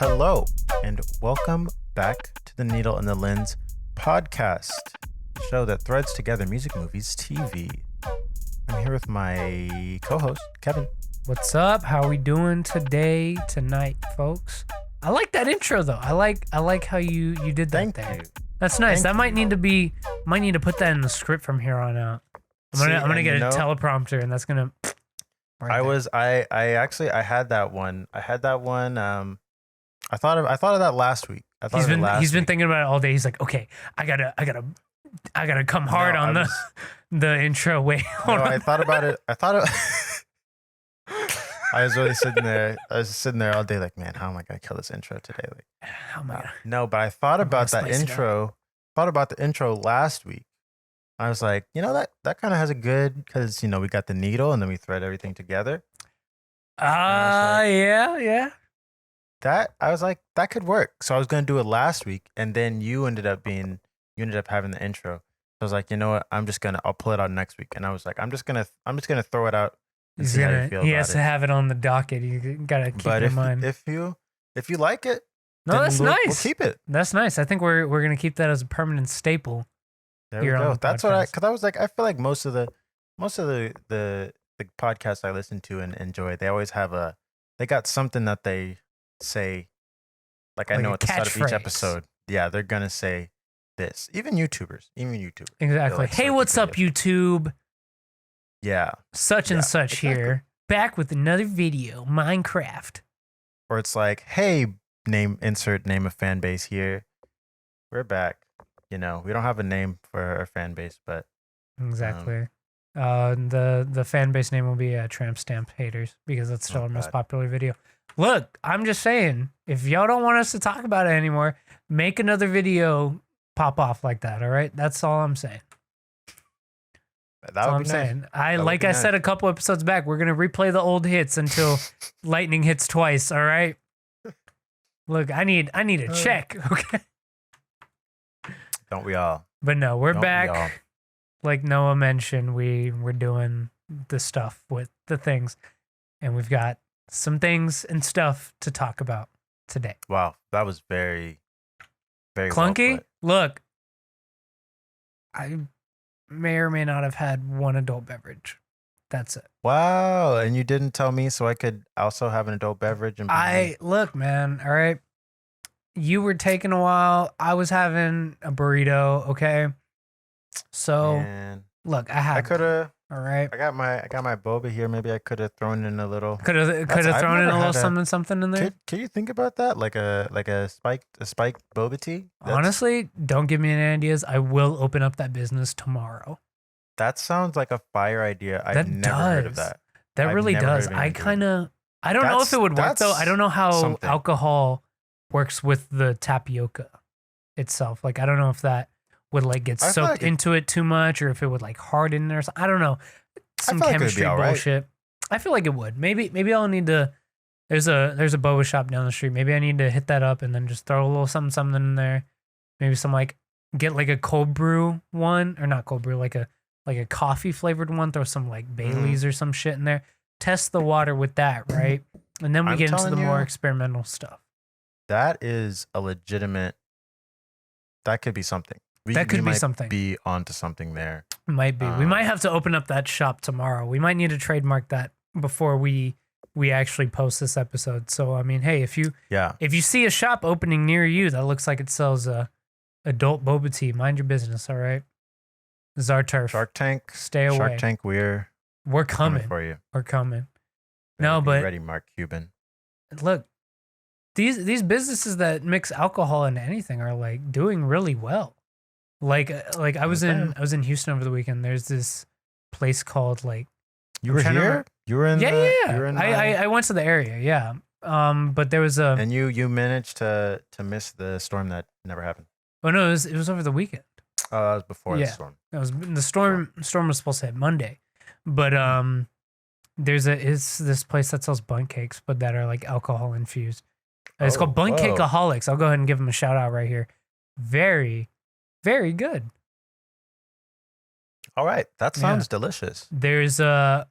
Hello, and welcome back to the Needle and the Lens podcast, the show that threads together music, movies, TV. I'm here with my co-host, Kevin. What's up? How we doing tonight, folks? I like that intro though. I like how you did that. Thank there. you. That's nice. Thank That might need to put that in the script from here on out. I'm gonna get a teleprompter, and that's gonna. I had that one. I thought of that last week. He's been thinking about it all day. He's like, okay, I gotta come hard on the intro. Wait, I thought about it. I was really sitting there. I was sitting there all day, like, man, how am I gonna kill this intro today? Like, how am I? No, but I thought about that intro. Thought about the intro last week. I was like, that kind of has a good, because we got the needle and then we thread everything together. Yeah. That I was like, that could work. So I was gonna do it last week, and then you ended up having the intro. So I was like, you know what? I'll pull it out next week. And I was like, I'm just gonna throw it out. And see how you feel he has to have it on the docket. You gotta keep it in mind. If you like it, no, that's nice. We'll keep it. That's nice. I think we're gonna keep that as a permanent staple. There we go. That's what because I was like, I feel like most of the podcasts I listen to and enjoy, they always have they got something that they say, like I know at the start of each episode. Yeah, they're gonna say this. Even YouTubers. Exactly. Like, hey, what's up, YouTube? Yeah. Such and such here, back with another video, Minecraft. Or it's like, hey, insert name of fan base here. We're back. We don't have a name for our fan base, but exactly. The fan base name will be Tramp Stamp Haters, because that's still our most popular video. Look, I'm just saying, if y'all don't want us to talk about it anymore, make another video pop off like that. All right, that's all I'm saying. That's all I'm saying. I said a couple episodes back, we're gonna replay the old hits until lightning hits twice. All right. Look, I need a check. Okay. Don't we all? But no, we're back. Like Noah mentioned, we're doing the stuff with the things, and we've got some things and stuff to talk about today. Wow, that was very, very clunky. Well, look, I may or may not have had one adult beverage. That's it. Wow, and you didn't tell me, so I could also have an adult beverage. And look, man. All right, you were taking a while. I was having a burrito. Okay, so look, I could have. All right, I got my boba here. Maybe I could have thrown in a little. Could have thrown in a little something in there. Can you think about that? Like a spiked boba tea? Honestly, don't give me any ideas. I will open up that business tomorrow. That sounds like a fire idea. I've never heard of that. That really does. I don't know if it would work though. I don't know how alcohol works with the tapioca itself. Like, I don't know if that would like get soaked into it too much, or if it would like harden or something. I don't know. Some chemistry bullshit. I feel like it would. Maybe I'll need to. There's a boba shop down the street. Maybe I need to hit that up and then just throw a little something in there. Maybe some get like a cold brew one, or not cold brew, like a coffee flavored one. Throw some like Baileys or some shit in there. Test the water with that, right? And then we get into the more experimental stuff. That is a legitimate. That could be something. We might be onto something there. Might be. We might have to open up that shop tomorrow. We might need to trademark that before we actually post this episode. So I mean, hey, if you see a shop opening near you that looks like it sells adult boba tea, mind your business. All right, this is our turf. Shark Tank. Stay away. Shark Tank. We're coming for you. We're coming. No, but ready, Mark Cuban. Look, these businesses that mix alcohol into anything are like doing really well. Like I was in Houston over the weekend. There's this place called like. You were here? You were in? Yeah. I went to the area. Yeah. But there was a. And you managed to miss the storm that never happened. Oh no, it was over the weekend. Oh, that was before the storm. The storm was supposed to hit Monday, but it's this place that sells bundt cakes, but that are like alcohol infused. It's called Bundt Cakeaholics. I'll go ahead and give them a shout out right here. Very, very good. All right, that sounds delicious. There's their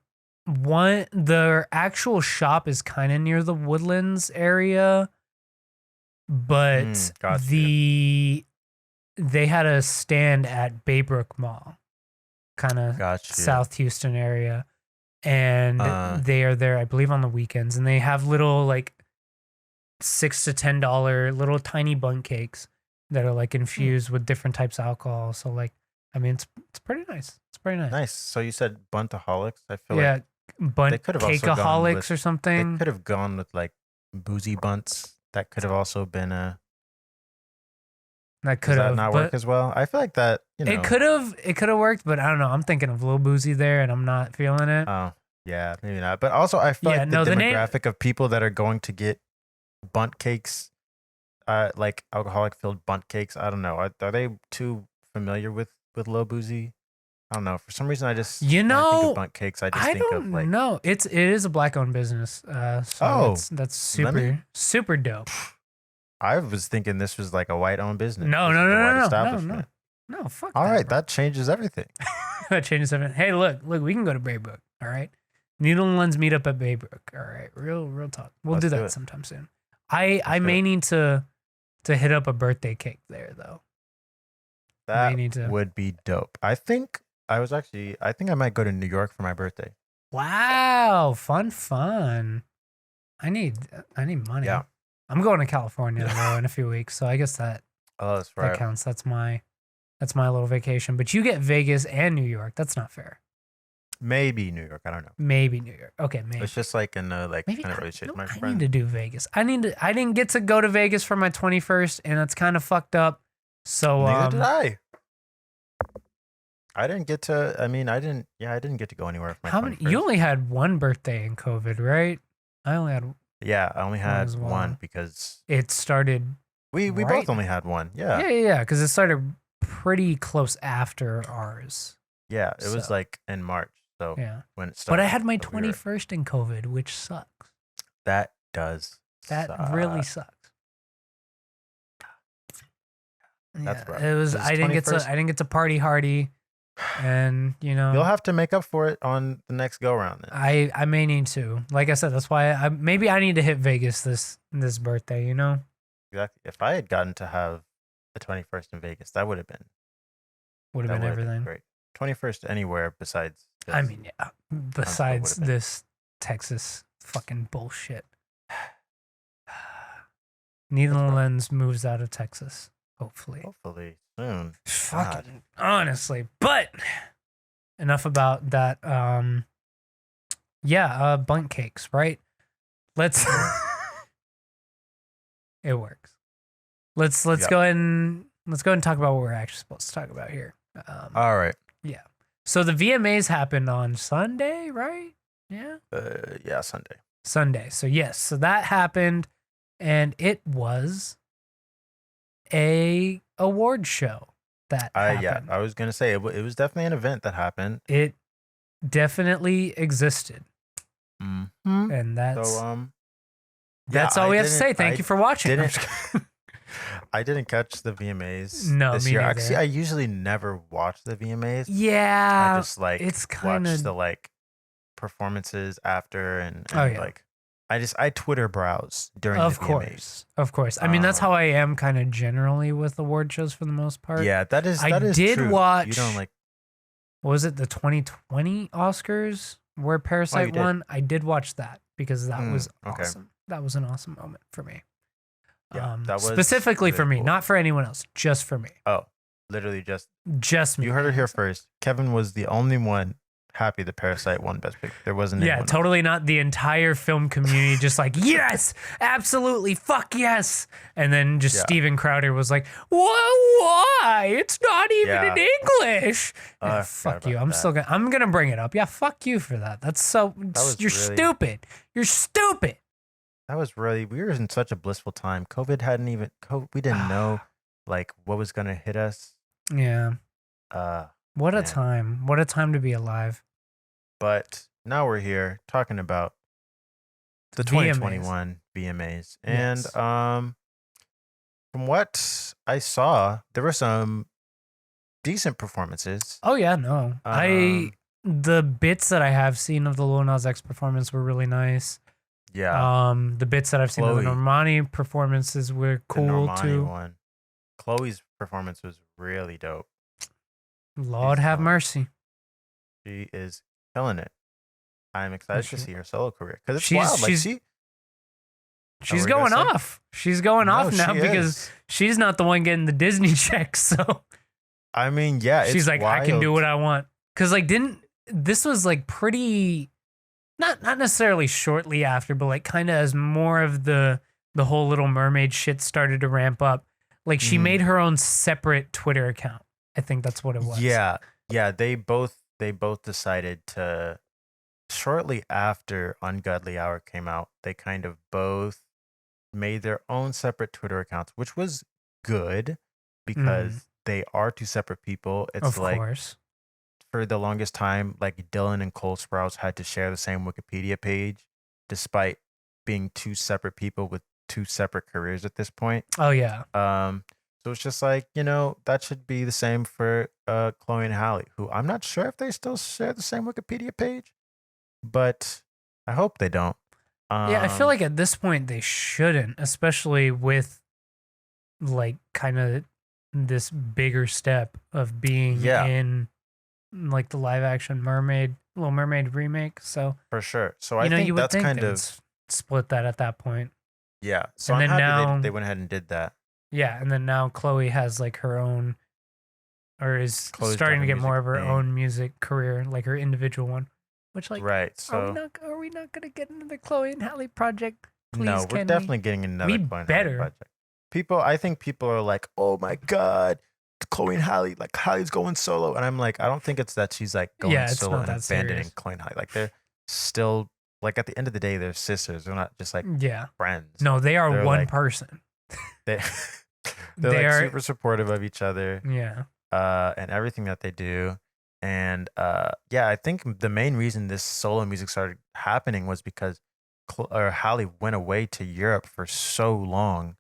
actual shop is kind of near the Woodlands area. but they had a stand at Baybrook Mall, kind of South Houston area, and they are there, I believe, on the weekends, and they have little like $6 to $10 little tiny bundt cakes that are like infused with different types of alcohol. So like, I mean, it's pretty nice. It's pretty nice. Nice. So you said buntaholics. I feel like bunt cakeaholics or something. They could have gone with like boozy bunts. That could have also been a. That could have not work as well. I feel like that. It could have worked, but I don't know. I'm thinking of Lil Boozy there, and I'm not feeling it. Oh yeah, maybe not. But also, I feel like the demographic of people that are going to get bundt cakes, like alcoholic filled bundt cakes. I don't know. Are they too familiar with Lil Boozy? I don't know. For some reason, I just when I think of bundt cakes. I think of like no. It is a black owned business. So that's super dope. I was thinking this was like a white owned business. No. Fuck. All right, that changes everything. That changes everything. Hey, look, we can go to Baybrook. All right, Needle and Lens meet up at Baybrook. All right, real talk. Let's do that sometime soon. I may need to hit up a birthday cake there though. That would be dope. I think I might go to New York for my birthday. Wow, fun. I need money. Yeah. I'm going to California though in a few weeks, so I guess that that's right. That counts. That's my little vacation. But you get Vegas and New York. That's not fair. Maybe New York. I don't know. Maybe New York. Okay, maybe. It's just like in kind of really shit my friend. I need to do Vegas. I didn't get to go to Vegas for my 21st, and it's kind of fucked up. So neither did I. I didn't get to. I mean, I didn't get to go anywhere for my 21st. You only had one birthday in COVID, right? I only had. Yeah, I only had one because it started. We both only had one. Yeah. Yeah. Because it started pretty close after ours. Yeah, it was like in March. So when it started. But I had my 21st in COVID, which sucks. That does. That really sucks. That's right. It was. I didn't get to party hardy. And you'll have to make up for it on the next go round. Then I may need to. Like I said, that's why maybe I need to hit Vegas this birthday. Exactly. If I had gotten to have the 21st in Vegas, that would have been everything. Great. 21st anywhere besides. This. I mean, yeah. Besides this Texas fucking bullshit. Needle Lens moves out of Texas. Hopefully soon. Fucking honestly. But enough about that. Bundt cakes, right? Let's it works. Let's go ahead and talk about what we're actually supposed to talk about here. All right. Yeah. So the VMAs happened on Sunday, right? Yeah. Yeah, Sunday. So yes, so that happened, and it was a award show that happened. Yeah, I was gonna say it was definitely an event that happened. It definitely existed, and that's all we have to say. Thank you for watching. I didn't catch the VMAs this year. Neither. Actually, I usually never watch the VMAs. Yeah, I just it's watch the performances after and I Twitter browse during the VMAs. Of course. I mean, that's how I am kind of generally with award shows for the most part. Yeah, that is true. Watch. You don't what was it, the 2020 Oscars where Parasite won? I did watch that because that was awesome. That was an awesome moment for me. Yeah, that was specifically really for me, cool. not for anyone else, just for me. Oh, literally just me. You heard it here first. Kevin was the only one happy the Parasite won Best Picture. There wasn't anyone else. Totally not the entire film community just like, yes, absolutely, fuck yes. And then Steven Crowder was like, why? It's not even in English. Fuck you. I'm gonna bring it up. Yeah, fuck you for that. You're stupid. You're stupid. That was we were in such a blissful time. COVID we didn't know what was gonna hit us. Yeah. What a time. What a time to be alive. But now we're here talking about the 2021 VMAs. And from what I saw, there were some decent performances. Oh yeah, no. The bits that I have seen of the Lil Nas X performance were really nice. Yeah. The bits that I've seen of the Normani performances were cool the Normani too. One. Chloe's performance was really dope. Lord have mercy. She is killing it. I'm excited to see her solo career because it's wild. Like she's going off. She's going off now because she's not the one getting the Disney check. So I mean, yeah, she's like, wild. I can do what I want. Because like, this was like pretty, not necessarily shortly after, but like kind of as more of the whole Little Mermaid shit started to ramp up. Like she made her own separate Twitter account. I think that's what it was. Yeah, yeah. They both decided to. Shortly after Ungodly Hour came out, they kind of both made their own separate Twitter accounts, which was good because they are two separate people. It's of course. For the longest time, like Dylan and Cole Sprouse had to share the same Wikipedia page, despite being two separate people with two separate careers at this point. Oh yeah. So it's just like, that should be the same for Chloe and Halle, who I'm not sure if they still share the same Wikipedia page, but I hope they don't. Yeah, I feel like at this point they shouldn't, especially with like kind of this bigger step of being in like the live action Little Mermaid remake. So for sure. So I think that's kind of split that at that point. Yeah. So and I'm happy now, they went ahead and did that. Yeah, and then now Chloe has like her own, or is starting to get more of her own music career, like her individual one. Which like, right? So are we not gonna get another Chloe and Halle project? Please, no, we're definitely getting another Chloe and Halle project. I think people are like, oh my god, Chloe and Halle, like Halle's going solo, and I'm like, I don't think it's that she's like going solo and abandoning Chloe and Halle. Like they're still like at the end of the day, they're sisters. They're not just like friends. No, they are one person. They're like super supportive of each other. Yeah. And everything that they do. And I think the main reason this solo music started happening was because Halle went away to Europe for so long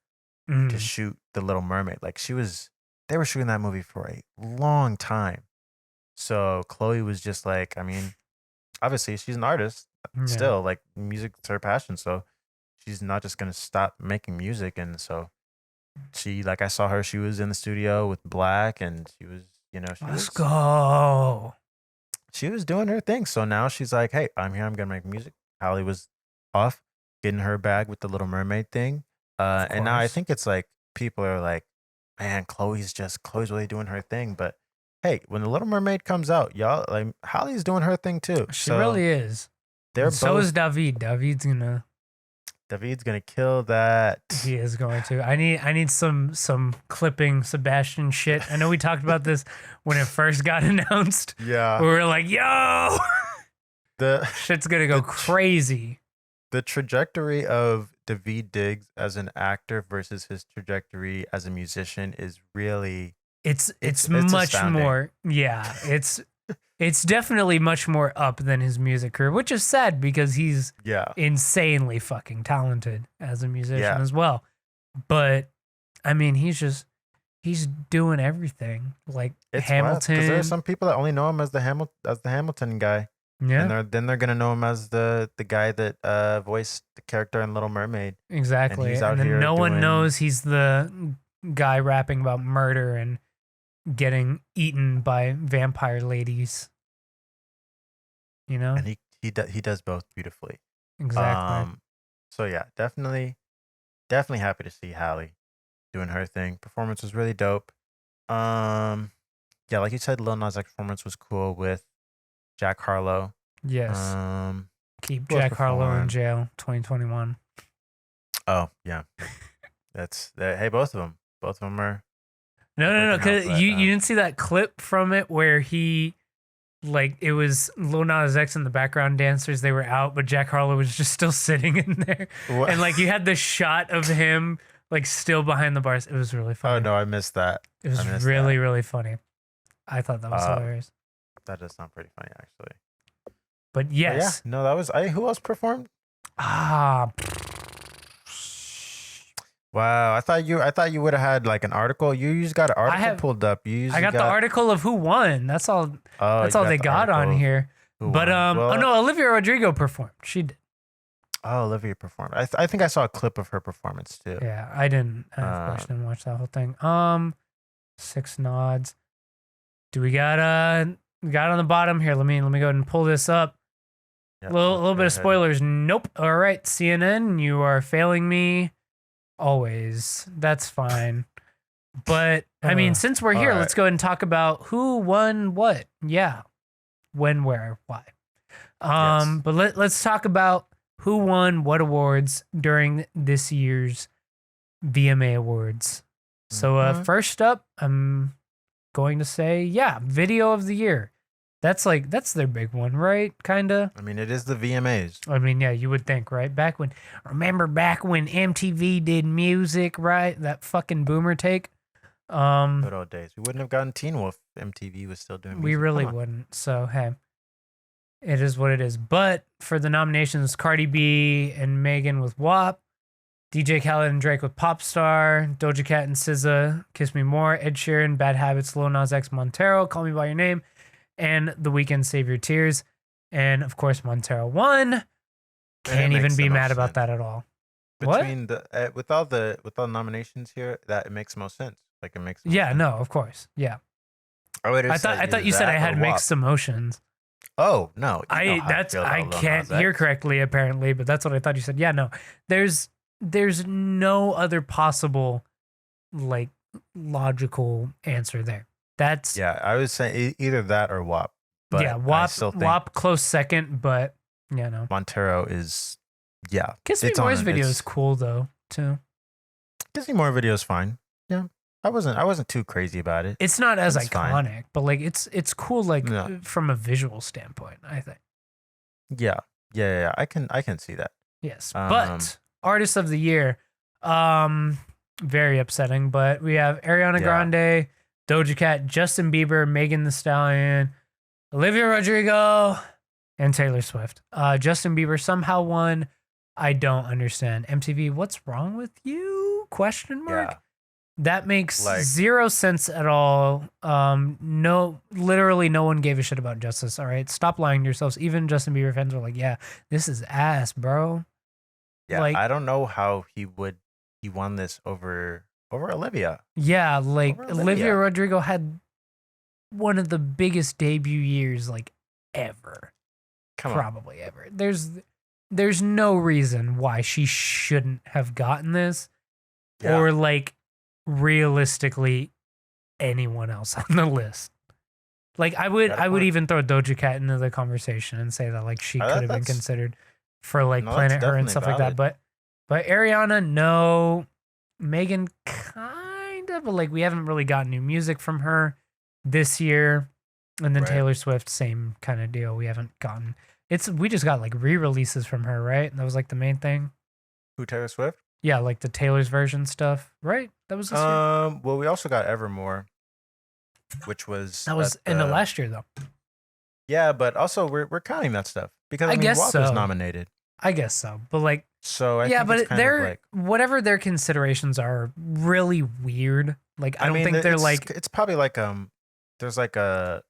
to shoot The Little Mermaid. Like they were shooting that movie for a long time. So Chloe was just like, I mean, obviously she's an artist still, like music's her passion. So she's not just going to stop making music. And so I saw her, she was in the studio with Black and she was, let's go. She was doing her thing. So now she's like, hey, I'm here. I'm going to make music. Halle was off getting her bag with the Little Mermaid thing. And now I think it's like people are like, man, Chloe's really doing her thing. But hey, when the Little Mermaid comes out, y'all, like Halle's doing her thing too. She really is. So is David. David's gonna kill that. He is going to. I need some clipping Sebastian shit. I know we talked about this when it first got announced. Yeah. We were like, yo, the shit's gonna go crazy. The trajectory of David Diggs as an actor versus his trajectory as a musician is really it's much astounding. More. Yeah, it's definitely much more up than his music career, which is sad because he's insanely fucking talented as a musician as well. But I mean, he's doing everything. Like it's Hamilton. Because there are some people that only know him as the Hamilton guy. Yeah. And then they're gonna know him as the guy that voiced the character in Little Mermaid. Exactly. And then no one knows he's the guy rapping about murder and getting eaten by vampire ladies. And he does both beautifully. Exactly. So yeah, definitely happy to see Halle doing her thing. Performance was really dope. Yeah, like you said, Lil Nas X performance was cool with Jack Harlow. Yes. Keep Jack Harlow in jail 2021. Oh yeah. Hey, both of them are. No. Cause you didn't see that clip from it where he, like, it was Lil Nas X and the background dancers. They were out, but Jack Harlow was just still sitting in there. What? And like you had the shot of him like still behind the bars. It was really funny. Oh no, I missed that. It was really funny. I thought that was hilarious. That does sound pretty funny, actually. But yes. But yeah, no, that was. Who else performed? Wow, I thought you would have had like an article. You just got an article pulled up. I got the article of who won. That's all. That's all they got on here. But no, Olivia Rodrigo performed. She did. Oh, Olivia performed. I think I saw a clip of her performance too. Yeah, I didn't. Of course, didn't watch that whole thing. 6 nods. Do we got on the bottom here? Let me go ahead and pull this up. Yep, little bit of spoilers. Nope. All right, CNN, you are failing me always. That's fine. But I mean, since we're here, let's go ahead and talk about who won what. Yeah, when, where, why. Yes. But let's talk about who won what awards during this year's VMA Awards. So first up, I'm going to say, Video of the Year. That's their big one, right? Kinda. I mean, it is the VMAs. I mean, yeah, you would think, right? Remember back when MTV did music, right? That fucking boomer take. Good old days. We wouldn't have gotten Teen Wolf if MTV was still doing music. We really wouldn't. So, hey, it is what it is. But for the nominations, Cardi B and Megan with WAP, DJ Khaled and Drake with Popstar, Doja Cat and SZA, Kiss Me More, Ed Sheeran, Bad Habits, Lil Nas X, Montero, Call Me By Your Name, and The Weeknd, Save Your Tears. And, of course, Montero won. Can't even be mad about that at all. Between the with all the nominations here, that it makes most sense. Like it makes. Yeah, no, of course, yeah. I thought you said I had mixed emotions. Oh no, I can't hear correctly apparently, but that's what I thought you said. Yeah, no, there's no other possible like logical answer there. That's I would say either that or WAP. But yeah, WAP close second, but yeah, no. Montero is Kiss Me More's video is cool though too. Kiss Me More video is fine. Yeah. I wasn't too crazy about it. It's not as iconic, fine. But like it's cool from a visual standpoint, I think. Yeah. I can see that. Yes. But Artist of the Year, very upsetting, but we have Ariana Grande, Doja Cat, Justin Bieber, Megan Thee Stallion, Olivia Rodrigo, and Taylor Swift. Justin Bieber somehow won. I don't understand. MTV, what's wrong with you? Question mark. Yeah. That makes zero sense at all. Literally no one gave a shit about Justice. All right, stop lying to yourselves. Even Justin Bieber fans are like, yeah, this is ass, bro. Yeah, I don't know how he won this over Olivia. Yeah, Olivia Rodrigo had one of the biggest debut years ever. Probably ever. There's no reason why she shouldn't have gotten this. Yeah. Or realistically anyone else on the list. I would even throw Doja Cat into the conversation and say that she could have been considered for Planet Her and stuff valid. Like that. But Ariana, no. Megan, kind of, but we haven't really gotten new music from her this year. And then Taylor Swift, same kind of deal. We haven't gotten we just got re-releases from her, right? That was the main thing. Who, Taylor Swift? Yeah, the Taylor's version stuff, right? That was this year. Well, we also got Evermore, which was in the last year though. Yeah, but also we're counting that stuff because I mean, guess WAP was nominated. I guess so, but so I think but it's they're whatever their considerations are really weird. I don't think they're it's probably there's a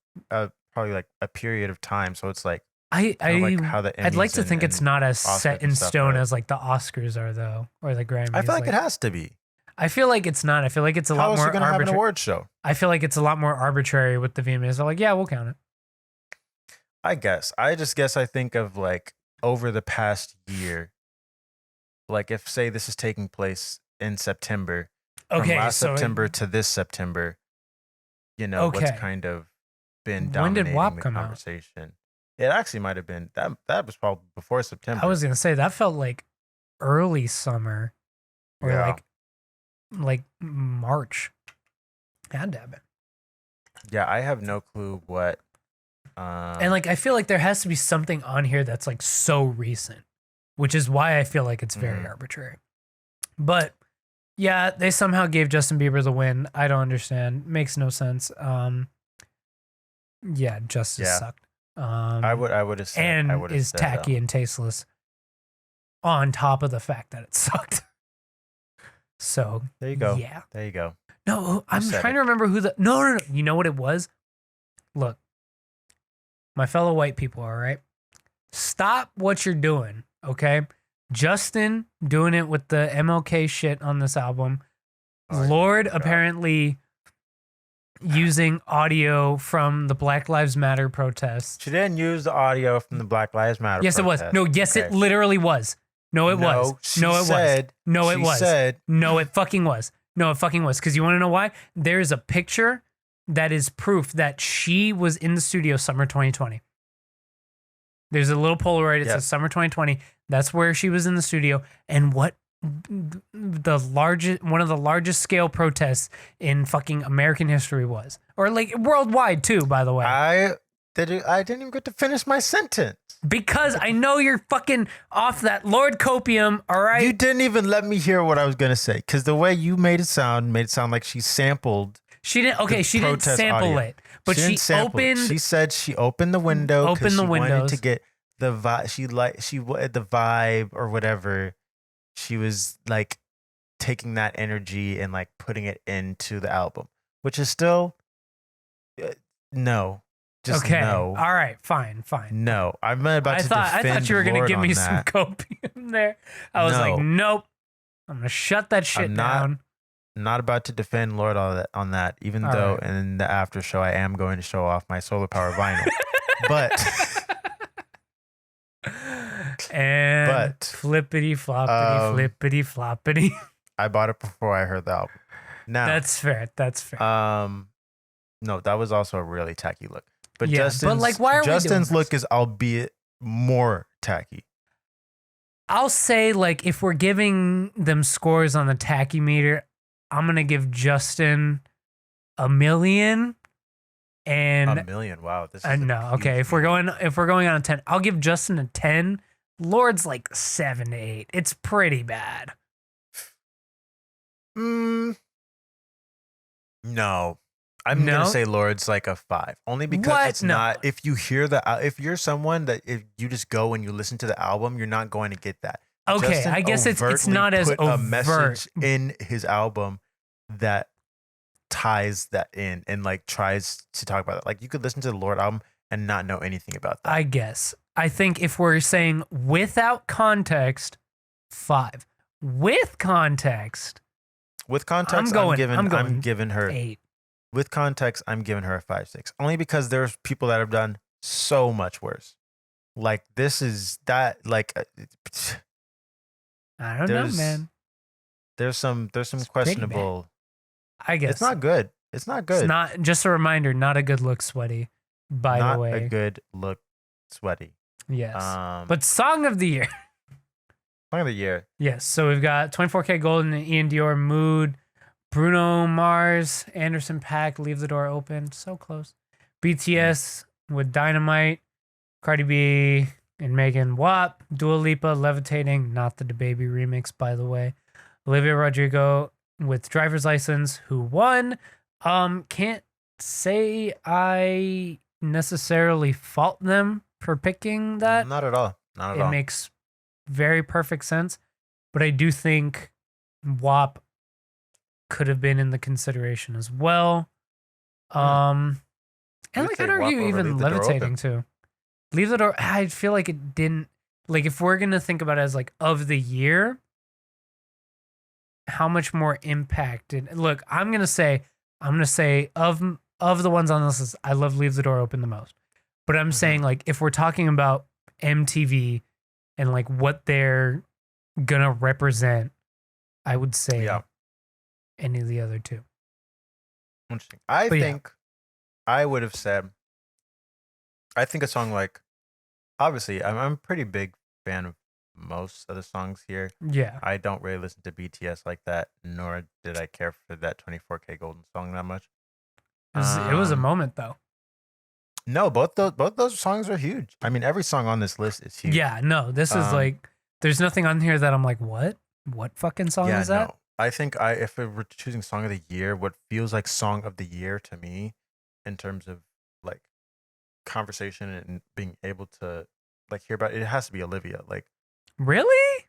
probably a period of time, so it's how the I'd like to think it's not as set in stone as the Oscars are though, or the Grammys. I feel it has to be. I feel like it's not. I feel like it's a lot more arbitrary. Have an award show? I feel like it's a lot more arbitrary with the VMAs. They're yeah, we'll count it. I guess. I think of over the past year, if say this is taking place in September, from last September to this September, what's kind of been dominating when did WAP the come conversation. Out? It actually might have been that was probably before September. I was gonna say that felt early summer, or March. Had to have been. Yeah, I have no clue what. And I feel there has to be something on here that's so recent, which is why I feel it's very arbitrary. But yeah, they somehow gave Justin Bieber the win. I don't understand. Makes no sense. Yeah, Justice sucked. I would have said, and is tacky and tasteless. On top of the fact that it sucked. So there you go. Yeah, there you go. No, I'm trying to remember who no. You know what it was? Look, my fellow white people. All right, stop what you're doing. Okay, Justin doing it with the MLK shit on this album. Lorde apparently using audio from the Black Lives Matter protests. She didn't use the audio from the Black Lives Matter Yes, protest. It was. No, yes, it literally was. No, it was. No, it was. No, it was. No, it fucking was. No, it fucking was. Because you want to know why? There's a picture that is proof that she was in the studio summer 2020. There's a little Polaroid. It says summer 2020. That's where she was in the studio. And what one of the largest scale protests in fucking American history was, or like worldwide too, by the way. I didn't even get to finish my sentence because I know you're fucking off that Lord Copium. All right, you didn't even let me hear what I was gonna say because the way you made it sound like she sampled. She didn't. Okay, she didn't sample it, but she opened. She said she opened the window. Opened the windows. Wanted to get the vibe. She wanted the vibe or whatever. She was like taking that energy and like putting it into the album, which is still no. Just okay. No. All right. Fine. No. I'm about to defend I thought you were going to give me some copium there. I was like, nope. I'm going to shut that shit down. I'm not about to defend Lorde on that, even though in the after show I am going to show off my solar power vinyl. But flippity floppity. I bought it before I heard the album. Now That's fair. No, that was also a really tacky look. But yeah, Justin's look is albeit more tacky. I'll say, like, if we're giving them scores on the tacky meter, I'm gonna give Justin 1 million. And 1 million, wow. This is no, okay. If we're going on a 10, I'll give Justin a 10. Lorde's like 7 to 8. It's pretty bad. No. I'm gonna say Lorde's like a 5. Only because it's not. If you hear if you're someone that if you just go and you listen to the album, you're not going to get that. Okay, Justin I guess it's not as overt. A message in his album that ties that in and like tries to talk about it. Like you could listen to the Lorde album and not know anything about that. I guess. I think if we're saying without context, 5. With context, I'm giving her 8. With context, I'm giving her a 5-6. Only because there's people that have done so much worse. Like this is that like I don't know, man. There's some questionable. I guess it's not good. It's not just a reminder. Not a good look, Sweaty. By the way, not a good look, Sweaty. Yes, but song of the year. Song of the year. Yes. So we've got 24K Golden and Ian Dior Mood, Bruno Mars, Anderson .Paak, Leave the Door Open. So close. BTS with Dynamite, Cardi B and Megan WAP, Dua Lipa, Levitating, not the DaBaby remix, by the way. Olivia Rodrigo with Driver's License, who won. Can't say I necessarily fault them for picking that. Not at all. It makes very perfect sense. But I do think WAP could have been in the consideration as well. And like I'd argue even Levitating too. Leave the Door. I feel like it didn't. Like if we're gonna think about it as like of the year, how much more impacted? Look, I'm gonna say of the ones on this list, I love Leave the Door Open the most. But I'm saying like if we're talking about MTV and like what they're gonna represent, I would say any of the other two. Interesting. I think I would have said. I think a song like, obviously, I'm a pretty big fan of most of the songs here. Yeah. I don't really listen to BTS like that, nor did I care for that 24K Golden song that much. It was a moment though. No, both those songs are huge. I mean, every song on this list is huge. Yeah, no, this is like, there's nothing on here that I'm like, what? What fucking song is that? No. I think if we were choosing song of the year, what feels like song of the year to me, in terms of like conversation and being able to like hear about it, has to be Olivia. Like, really?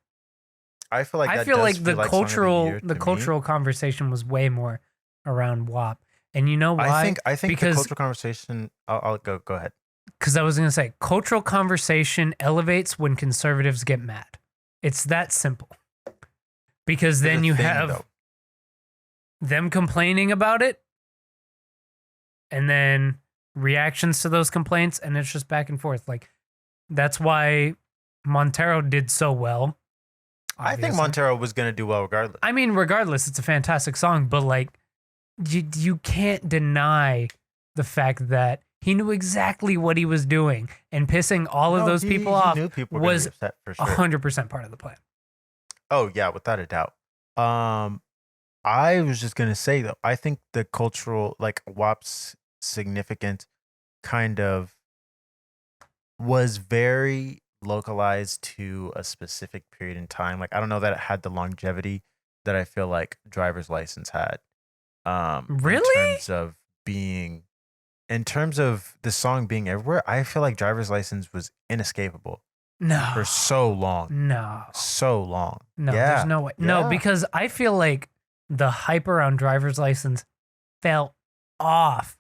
I feel like the cultural conversation was way more around WAP. And you know why? I think because the cultural conversation. I'll go ahead. Because I was gonna say cultural conversation elevates when conservatives get mad. It's that simple. Because then you have them complaining about it, and then reactions to those complaints, and it's just back and forth. Like, that's why Montero did so well. Obviously. I think Montero was going to do well regardless. I mean, regardless, it's a fantastic song, but like, you can't deny the fact that he knew exactly what he was doing, and pissing all of those people off was 100% part of the plan. Oh yeah, without a doubt. I was just gonna say though, I think the cultural, like WAP's significant kind of was very localized to a specific period in time. Like, I don't know that it had the longevity that I feel like Driver's License had. Really? In terms of the song being everywhere, I feel like Driver's License was inescapable. No. For so long. No. So long. No, there's no way. Yeah. No, because I feel like the hype around Driver's License fell off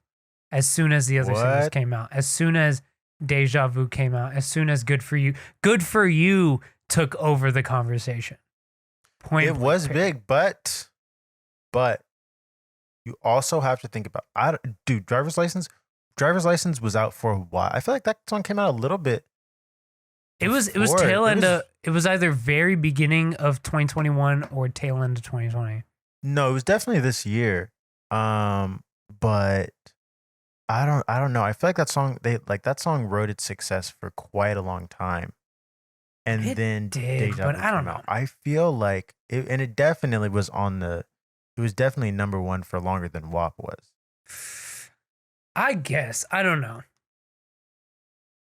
as soon as the other singles came out. As soon as Deja Vu came out. As soon as Good For You. Good For You took over the conversation. It was big, but you also have to think about, Driver's License was out for a while. I feel like that song came out a little bit. It was tail end of, it was either very beginning of 2021 or tail end of 2020. No, it was definitely this year. But I don't know. I feel like that song rode its success for quite a long time. And it then did, but I don't know. Out. I feel like it definitely was it was definitely number one for longer than WAP was. I guess. I don't know.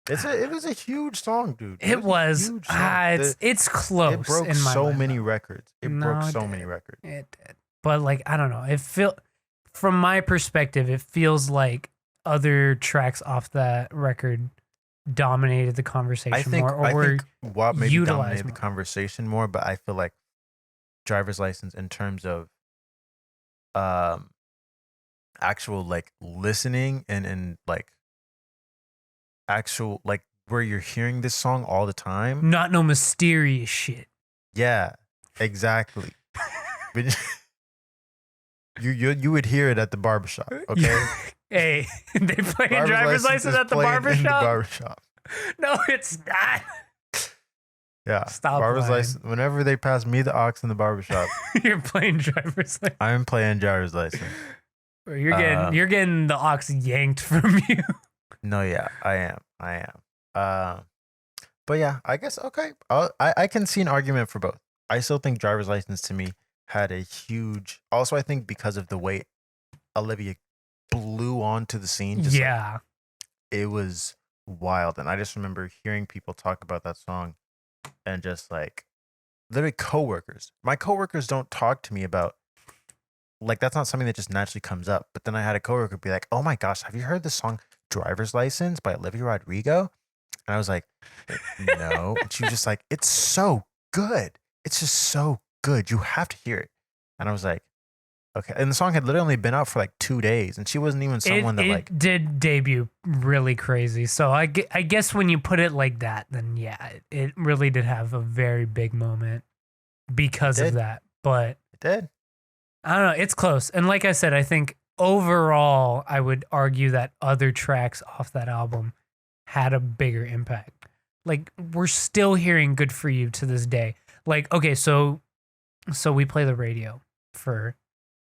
It was a huge song, dude. It was. It's close. It broke so many records. It broke so many records. It did. But like, I don't know. From my perspective, it feels like other tracks off that record dominated the conversation more, or I think WAP maybe dominated the conversation more, but I feel like Driver's License, in terms of actual like listening and like actual like where you're hearing this song all the time, not no mysterious shit. Yeah, exactly. You would hear it at the barbershop, okay? Hey, they play Driver's License at the barbershop? No, it's not. Yeah. Stop Driver's License. Whenever they pass me the aux in the barbershop, you're playing Driver's License. I'm playing Driver's License. You're getting the aux yanked from you. No, yeah, I am. But yeah, I guess okay. I can see an argument for both. I still think Driver's License to me had a huge. Also, I think because of the way Olivia blew onto the scene. Yeah, it was wild, and I just remember hearing people talk about that song, and just like literally coworkers. My coworkers don't talk to me about. Like, that's not something that just naturally comes up. But then I had a coworker be like, "Oh my gosh, have you heard the song Driver's License by Olivia Rodrigo?" And I was like, "No." And she was just like, "It's so good. It's just so good. You have to hear it." And I was like, "Okay." And the song had literally been out for like 2 days, and she wasn't even someone it did debut really crazy. So I guess when you put it like that, then yeah, it really did have a very big moment because of that. But it did. I don't know. It's close. And like I said, I think overall, I would argue that other tracks off that album had a bigger impact. Like, we're still hearing Good For You to this day. Like, okay, so we play the radio for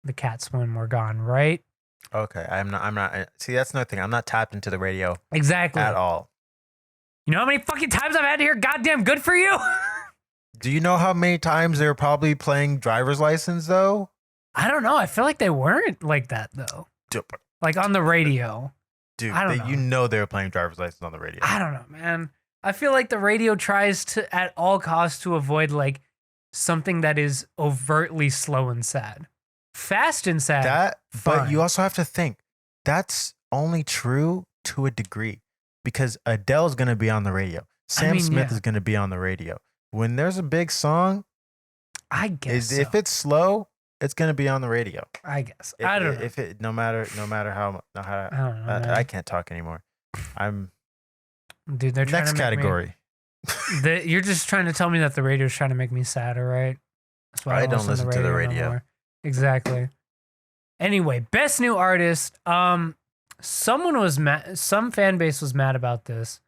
the cats when we're gone, right? Okay, I'm not. See, that's another thing. I'm not tapped into the radio exactly at all. You know how many fucking times I've had to hear goddamn Good For You? Do you know how many times they were probably playing Driver's License though? I don't know. I feel like they weren't like that though. Like on the radio. Dude, I don't know. They were playing Driver's License on the radio. I don't know, man. I feel like the radio tries to, at all costs, to avoid like something that is overtly slow and sad. Fast and sad. But you also have to think that's only true to a degree, because Adele's going to be on the radio. Sam Smith is going to be on the radio. When there's a big song, I guess if it's slow, it's going to be on the radio. I guess. I don't know. If it no matter how I don't know. I can't talk anymore. Dude, they're trying next to category. You're just trying to tell me that the radio's trying to make me sad, all right? That's why I don't listen to the radio. No, exactly. Anyway, best new artist. Someone was mad. Some fan base was mad about this,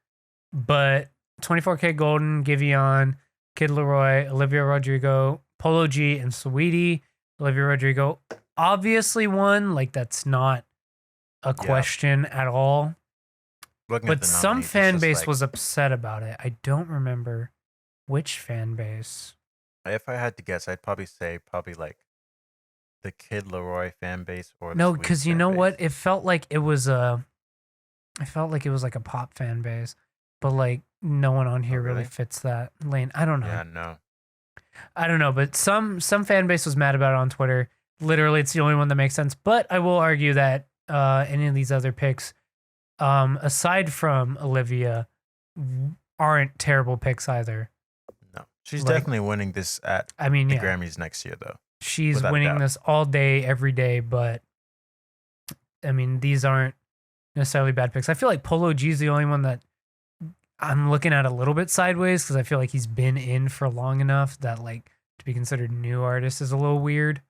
but 24K Golden, Giveon, Kid Leroy, Olivia Rodrigo, Polo G, and Saweetie. Olivia Rodrigo obviously won. Like, that's not a question at all. But some fan base was upset about it. I don't remember which fan base. If I had to guess, I'd probably say like the Kid Leroy fan base or no, because you know what? It felt like it was like a pop fan base, but like no one on here really fits that lane. I don't know. Yeah, no. I don't know, but some fan base was mad about it on Twitter. Literally, it's the only one that makes sense. But I will argue that any of these other picks, aside from Olivia, aren't terrible picks either. No, she's definitely winning this at the Grammys next year, though. She's winning this all day, every day. But I mean, these aren't necessarily bad picks. I feel like Polo G is the only one that I'm looking at a little bit sideways because I feel like he's been in for long enough that like to be considered new artist is a little weird.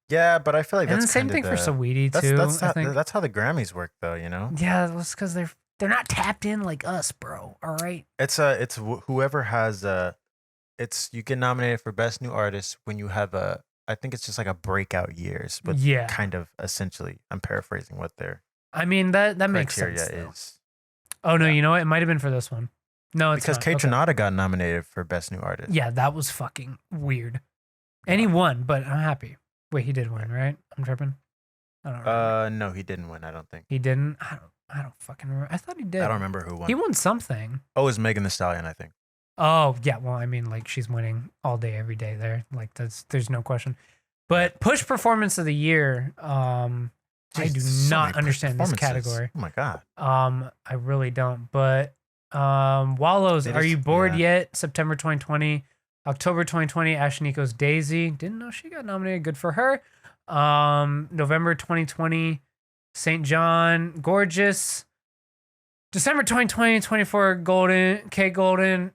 Yeah, but I feel like that's the same thing for Saweetie too. That's how the Grammys work, though. You know. Yeah, that's because they're not tapped in like us, bro. All right. It's whoever has you get nominated for best new artist when you have I think it's just like a breakout years, but kind of essentially I'm paraphrasing what their that makes sense. Is. Oh no, you know what? It might have been for this one. No, it's because Trinidad got nominated for best new artist. Yeah, that was fucking weird. And he won, but I'm happy. Wait, he did win, right? I'm tripping. I don't remember. No, he didn't win. I don't think he didn't. I don't fucking remember. I thought he did. I don't remember who won. He won something. Oh, it was Megan Thee Stallion, I think. Oh yeah, well, I mean, like she's winning all day, every day there. Like there's no question. But push performance of the year. I do not understand this category. Oh my god. I really don't. But Wallows, Are You Bored Yet? September 2020. October 2020, Ashniko's Daisy. Didn't know she got nominated. Good for her. November 2020, St. John, Gorgeous. December 2020, 24, Golden, K Golden,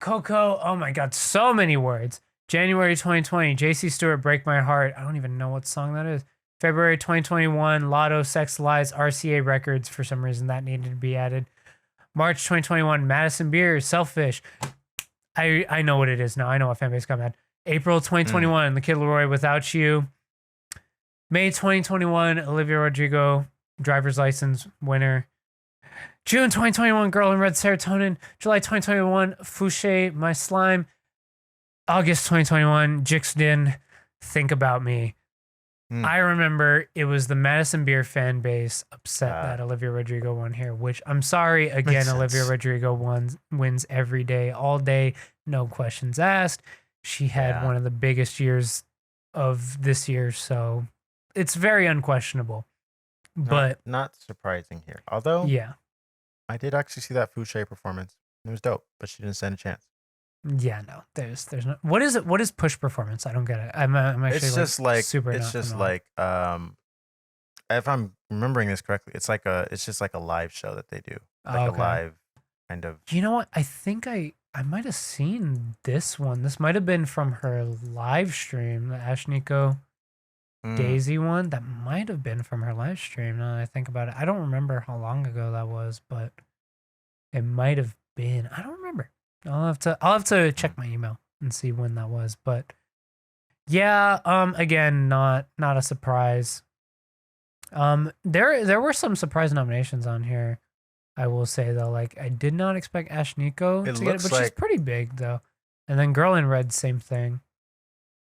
Coco. Oh my God, so many words. January 2020, JC Stewart, Break My Heart. I don't even know what song that is. February 2021, Lotto, Sex Lies, RCA Records. For some reason, that needed to be added. March 2021, Madison Beer, Selfish. I know what it is now. I know what fan base got mad. April 2021, The Kid Leroy, Without You. May 2021, Olivia Rodrigo, Driver's License winner. June 2021, Girl in Red, Serotonin. July 2021, Fouché, My Slime. August 2021, Jixden, Think About Me. I remember it was the Madison Beer fan base upset that Olivia Rodrigo won here, which I'm sorry. Again, Olivia Rodrigo wins every day, all day, no questions asked. She had one of the biggest years of this year, so it's very unquestionable. But not surprising here. Although, I did actually see that Fouché performance. It was dope, but she didn't stand a chance. Yeah, no, there's no. What is it? What is push performance? I don't get it. I'm actually. It's just like super. It's just like if I'm remembering this correctly, it's just like a live show that they do, like a live kind of. You know what? I think I might have seen this one. This might have been from her live stream, the Ashniko Daisy one. That might have been from her live stream. Now that I think about it, I don't remember how long ago that was, but it might have been. I don't remember. I'll have to check my email and see when that was. But yeah, again, not a surprise. There were some surprise nominations on here. I will say though, like I did not expect Ashniko to get it, but she's pretty big though. And then Girl in Red, same thing.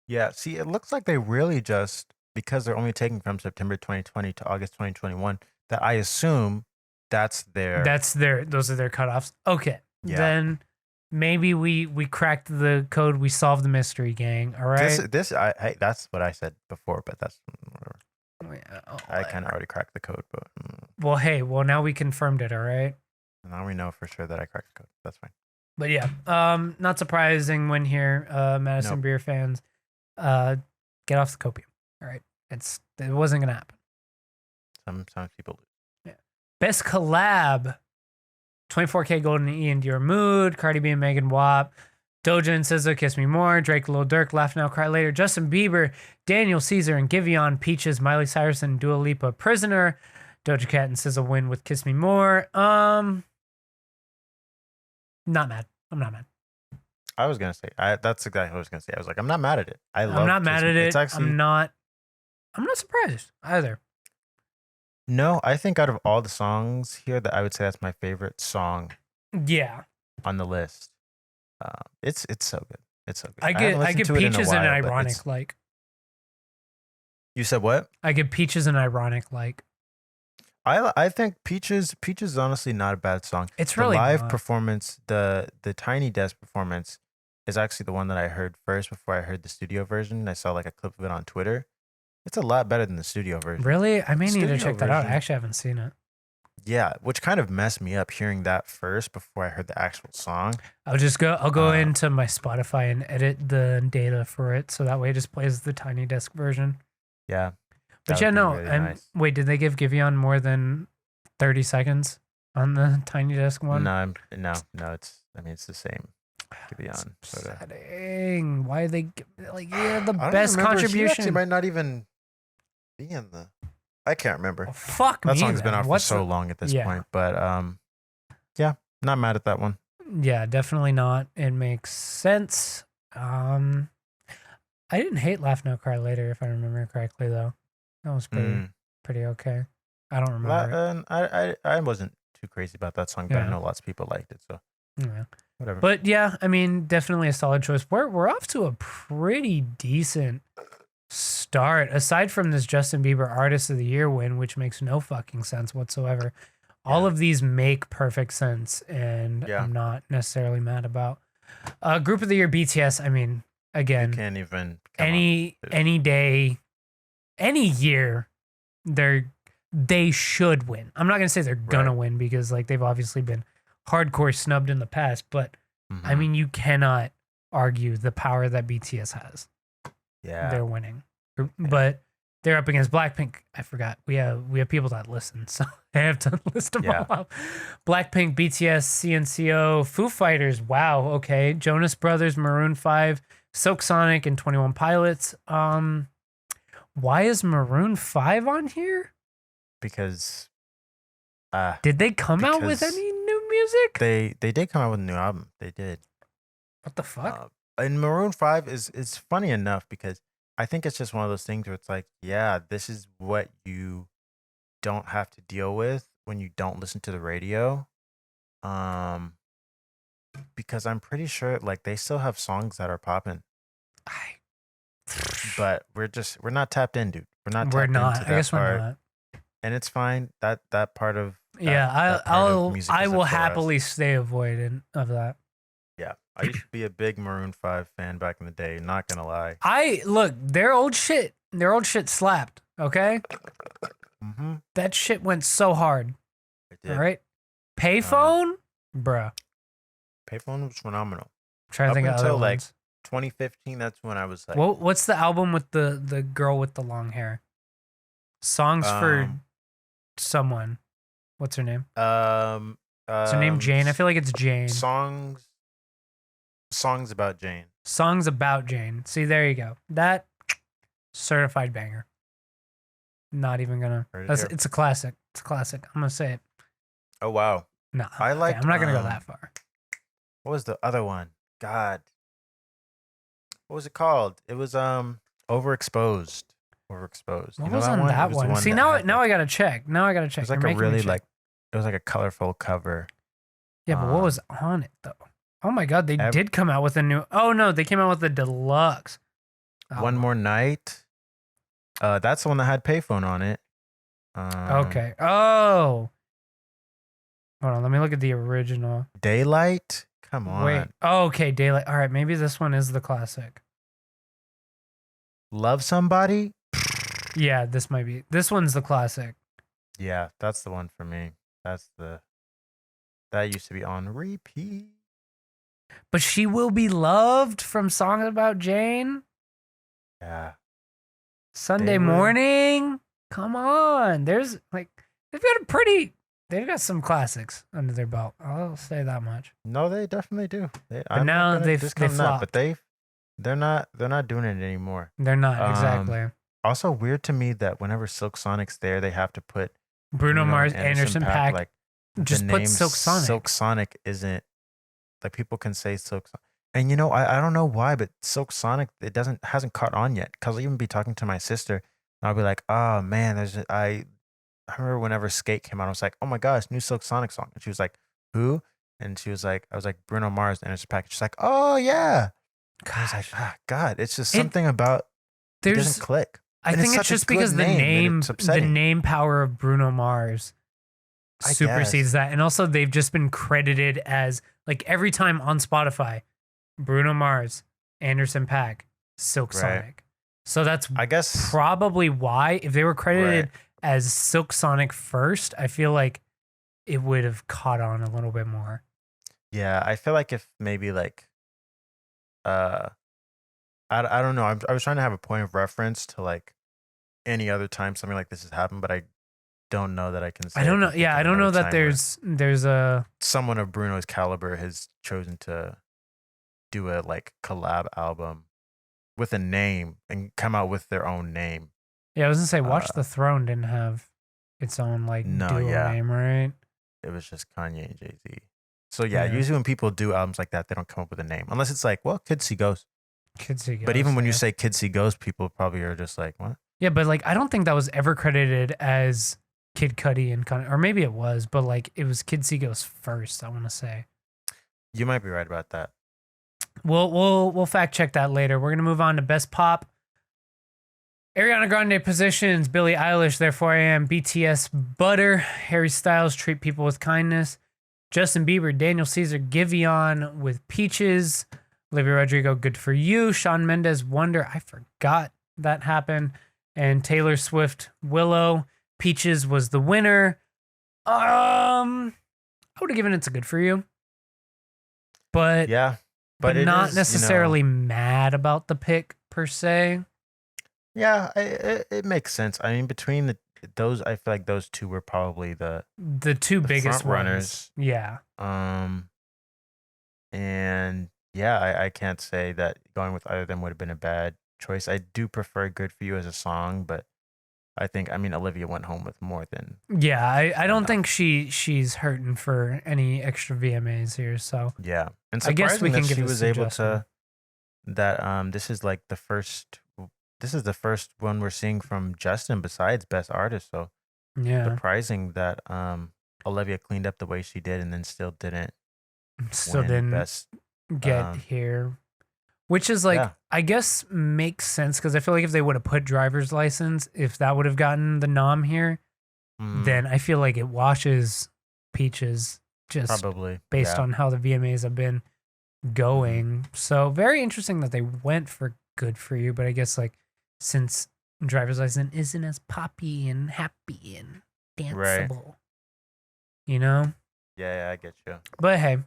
Yeah, see, it looks like they really just, because they're only taking from September 2020 to August 2021, that I assume those are their cutoffs. Okay, then. Maybe we cracked the code. We solved the mystery, gang. All right. That's what I said before, but that's whatever. Yeah, I kind of already cracked the code, but. Well, now we confirmed it. All right. Now we know for sure that I cracked the code. That's fine. But yeah, not surprising when here, Madison Beer fans, get off the copium. All right, it wasn't gonna happen. Sometimes people lose. Yeah. Best collab. 24K Golden E and Your Mood, Cardi B and Megan WAP, Doja and SZA, Kiss Me More, Drake, Lil Durk, Laugh Now, Cry Later, Justin Bieber, Daniel Caesar and Giveon, Peaches, Miley Cyrus and Dua Lipa, Prisoner, Doja Cat and SZA win with Kiss Me More. Not mad. I'm not mad. I was gonna say that's exactly what I was gonna say. I was like, I'm not mad at it. I'm not mad at it. I'm not surprised either. No, I think out of all the songs here, that I would say that's my favorite song. Yeah. On the list, it's so good. It's so good. I get Peaches an ironic like. You said what? I give Peaches an ironic like. I think Peaches is honestly not a bad song. It's really the live not. Performance, the Tiny Desk performance is actually the one that I heard first before I heard the studio version. I saw like a clip of it on Twitter. It's a lot better than the studio version. Really? I may need to check that out. I actually haven't seen it. Yeah, which kind of messed me up hearing that first before I heard the actual song. I'll go into my Spotify and edit the data for it so that way it just plays the Tiny Desk version. Yeah. But yeah, no. Really nice. Wait, did they give Giveon more than 30 seconds on the Tiny Desk one? No. It's the same. Giveon. Upsetting. Why are they like the best contribution? She actually might not even be in the. I can't remember. Oh, fuck that me. That song's been out for so long at this point, but yeah, not mad at that one. Yeah, definitely not. It makes sense. I didn't hate Laugh Now Cry Later if I remember correctly though. That was pretty okay. I don't remember. I wasn't too crazy about that song, but I know lots of people liked it, so yeah. Whatever. But yeah, I mean, definitely a solid choice. We're off to a pretty decent start. Aside from this Justin Bieber Artist of the Year win, which makes no fucking sense whatsoever. All of these make perfect sense, and I'm not necessarily mad about. Group of the Year BTS. I mean, again, you can't even any day. Any year, they should win. I'm not gonna say they're gonna win because like they've obviously been hardcore snubbed in the past, but I mean you cannot argue the power that BTS has. Yeah, they're winning, but they're up against Blackpink. I forgot we have people that listen, so I have to list them all up. Blackpink, BTS, CNCO, Foo Fighters. Wow, okay, Jonas Brothers, Maroon 5, Silk Sonic, and 21 Pilots. Why is Maroon 5 on here? Because did they come out with any new music? They did come out with a new album. They did. What the fuck? And Maroon 5 is funny enough because I think it's just one of those things where it's like, yeah, this is what you don't have to deal with when you don't listen to the radio. Because I'm pretty sure like they still have songs that are popping. But we're not tapped in, dude. We're not. I guess we're not. And it's fine. That part of I will happily stay avoidant of that. Yeah, I used to be a big Maroon 5 fan back in the day. Not gonna lie. Their old shit slapped. Okay. That shit went so hard. It did. All right. Payphone, bruh. Payphone was phenomenal. I'm trying to think of other like ones. 2015, that's when I was like, what's the album with the girl with the long hair? Songs for someone. What's her name? Is her name Jane? I feel like it's Jane. Songs about Jane. Songs about Jane. See, there you go. That certified banger. Not even gonna. It's a classic. It's a classic. I'm gonna say it. Oh wow. No, I'm not gonna go that far. What was the other one? God. What was it called? It was Overexposed. Overexposed. What was on that one? See, now I gotta check. It was like it was like a colorful cover. Yeah, but what was on it though? Oh my god, they did come out with a new. Oh no, they came out with the deluxe. One More Night. That's the one that had Payphone on it. Okay. Oh. Hold on, let me look at the original. Daylight. Come on. Wait. Oh, okay, Daylight. All right, maybe this one is the classic. Love Somebody? Yeah, this might be. This one's the classic. Yeah, that's the one for me. That used to be on repeat. But She Will Be Loved from Songs About Jane? Yeah. Sunday Morning? Come on. They've got a pretty they've got some classics under their belt. I'll say that much. No, they definitely do. But now they've flopped. But they're not doing it anymore. They're not exactly. Also weird to me that whenever Silk Sonic's there, they have to put Bruno Mars, Anderson .Paak. Like just put Silk Sonic. Silk Sonic isn't like people can say Silk Sonic. And I don't know why, but Silk Sonic hasn't caught on yet. Cause I'll even be talking to my sister and I'll be like, oh man, I remember whenever Skate came out, I was like, oh my gosh, new Silk Sonic song. And she was like, who? And I was like, Bruno Mars, Anderson .Paak. She's like, oh yeah. I was like, God, it's just something about it doesn't click. I think it's just because the name power of Bruno Mars supersedes that. And also they've just been credited as like every time on Spotify, Bruno Mars, Anderson .Paak, Silk Sonic. So that's probably why if they were credited as Silk Sonic first, I feel like it would have caught on a little bit more. Yeah, I feel like if maybe like I don't know. I was trying to have a point of reference to like any other time something like this has happened, but I don't know that I can say. I don't know. Yeah, I don't know that there's a someone of Bruno's caliber has chosen to do a like collab album with a name and come out with their own name. Yeah, I was gonna say Watch the Throne didn't have its own like dual name, right? It was just Kanye and Jay-Z. So yeah, usually when people do albums like that, they don't come up with a name unless it's like, well, Kids See Ghosts. Kids See Ghosts. But even when you say Kids See Ghosts, people probably are just like, what? Yeah, but like I don't think that was ever credited as Kid Cudi and Kanye, or maybe it was, but like it was Kids See Ghosts first. I want to say. You might be right about that. We'll fact check that later. We're gonna move on to Best Pop. Ariana Grande positions Billie Eilish, Therefore I Am, BTS Butter, Harry Styles, Treat People with Kindness, Justin Bieber, Daniel Caesar, Giveon with Peaches, Olivia Rodrigo, Good For You, Shawn Mendes, Wonder, I forgot that happened, and Taylor Swift, Willow. Peaches was the winner. I would have given it to Good For You. But yeah, but not necessarily mad about the pick per se. Yeah, it makes sense. I mean, between those, I feel like those two were probably the two biggest runners. Yeah. And yeah, I can't say that going with either of them would have been a bad choice. I do prefer Good For You as a song, but I mean, Olivia went home with more than. Yeah, I don't think she's hurting for any extra VMAs here. So yeah, and I guess we can give she was able to. That this is like the first. This is the first one we're seeing from Justin besides Best Artist. So yeah, surprising that Olivia cleaned up the way she did and then still didn't get here. Which is like, I guess makes sense because I feel like if they would have put Driver's License, if that would have gotten the nom here, then I feel like it washes Peaches just probably based on how the VMAs have been going. So very interesting that they went for Good For You, but I guess like since Driver's License isn't as poppy and happy and danceable, you know? Yeah, I get you. But hey,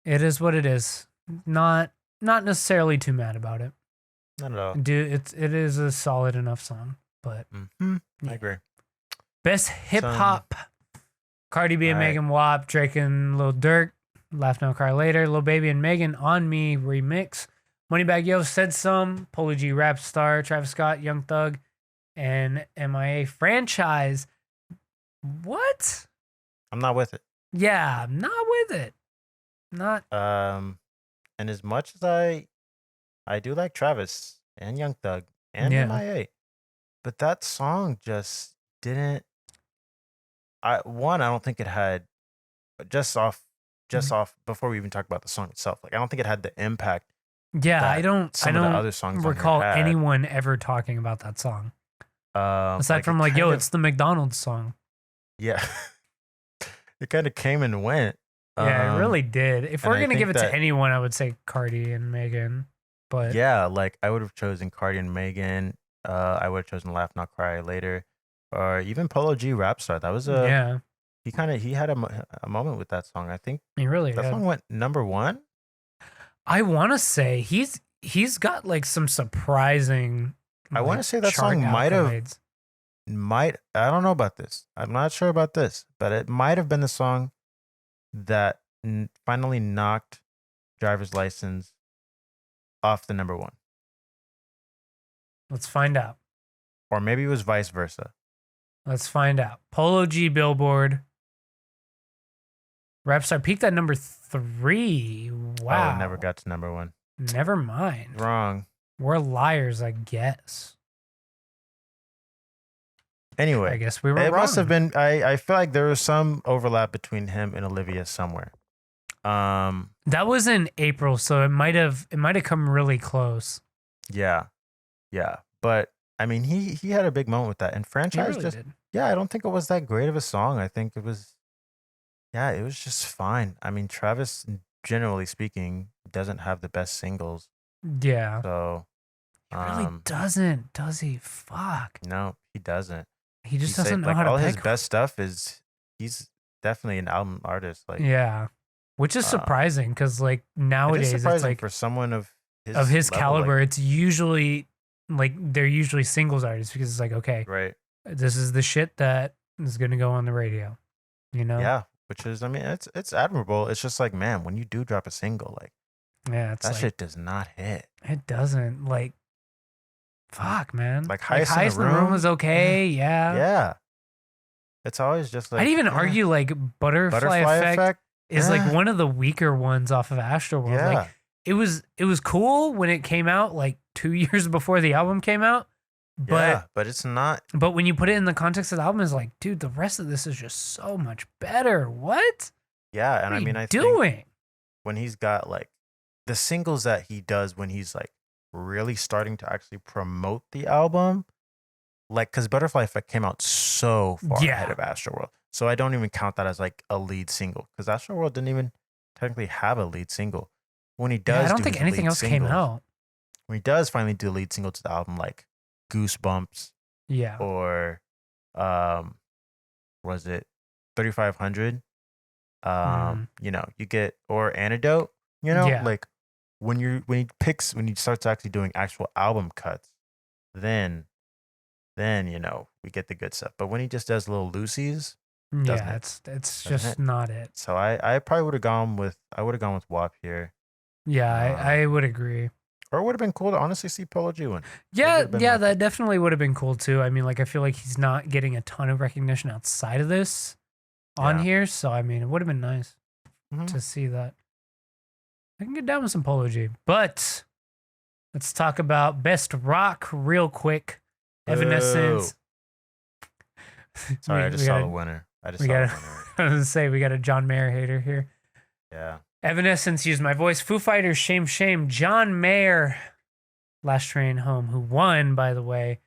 it is what it is. Not necessarily too mad about it. Not at all. Dude, it is a solid enough song, but I agree. Best hip hop: Cardi B and Megan WAP, Drake and Lil Durk, Laugh Now Cry Later, Lil Baby and Megan On Me remix, Moneybagg Yo, Said Some, Polo G Rap Star, Travis Scott, Young Thug, and MIA Franchise. What? I'm not with it. Yeah, I'm not with it. Not. And as much as I do like Travis and Young Thug and MIA, but that song just didn't. I don't think it had just off before we even talk about the song itself. Like I don't think it had the impact. Yeah, I don't of the other songs recall anyone ever talking about that song. Aside from like, yo, it's the McDonald's song. Yeah, it kind of came and went. Yeah, it really did. If we're gonna give it to anyone, I would say Cardi and Megan. But yeah, like I would have chosen Cardi and Megan. I would have chosen Laugh Not Cry Later, or even Polo G Rap Star. That was he had a moment with that song. I think he really that song went number one. I want to say he's got like some surprising. I want to say that song might have. I don't know about this. I'm not sure about this, but it might have been the song that finally knocked Driver's License off the number one. Let's find out. Or maybe it was vice versa. Let's find out. Polo G Billboard. Rap Star peaked at number 3. Wow. Oh, it never got to number one. Never mind. Wrong. We're liars, I guess. Anyway, I guess we were wrong. It must have been. I feel like there was some overlap between him and Olivia somewhere. That was in April, so it might have come really close. Yeah. But I mean, he had a big moment with that, and Franchise really just did. Yeah. I don't think it was that great of a song. I think it was. Yeah, it was just fine. I mean, Travis, generally speaking, doesn't have the best singles. Yeah. So. He really doesn't, does he? Fuck. No, he doesn't. He just doesn't know how to all pick. His best stuff is he's definitely an album artist. Like yeah, which is surprising because like nowadays it's like for someone of his level, caliber, it's usually like they're usually singles artists because it's like okay, right, this is the shit that is gonna go on the radio, you know? Yeah, which is I mean it's admirable. It's just like man, when you do drop a single, like it's that like, shit does not hit. It doesn't like. Fuck, man. Like Highest in the Room is okay. Yeah. Yeah. It's always just like I'd even argue like Butterfly Effect is like one of the weaker ones off of Astroworld. Yeah. Like it was cool when it came out like 2 years before the album came out. But it's not. But when you put it in the context of the album, it's like, dude, the rest of this is just so much better. What? Yeah, and what I mean, I doing? think when he's got like the singles that he does when he's like really starting to actually promote the album, like because Butterfly Effect came out so far ahead of Astroworld, so I don't even count that as like a lead single because Astroworld didn't even technically have a lead single. When he does, I don't think anything else came out. When he does finally do a lead single to the album, like Goosebumps, or was it 3500? You know, you get or Antidote, you know, like when he starts actually doing actual album cuts, then you know we get the good stuff. But when he just does little loosies, it's just not it. So I probably would have gone with WAP here. Yeah, I would agree. Or it would have been cool to honestly see Polo G win. Yeah, that definitely would have been cool too. I mean, like I feel like he's not getting a ton of recognition outside of this on here, so I mean, it would have been nice to see that. I can get down with some Polo G, but let's talk about best rock real quick. Evanescence. Sorry, I just saw the winner. I was gonna say we got a John Mayer hater here. Yeah. Evanescence, Use My Voice. Foo Fighters, Shame, Shame. John Mayer, Last Train Home, who won, by the way.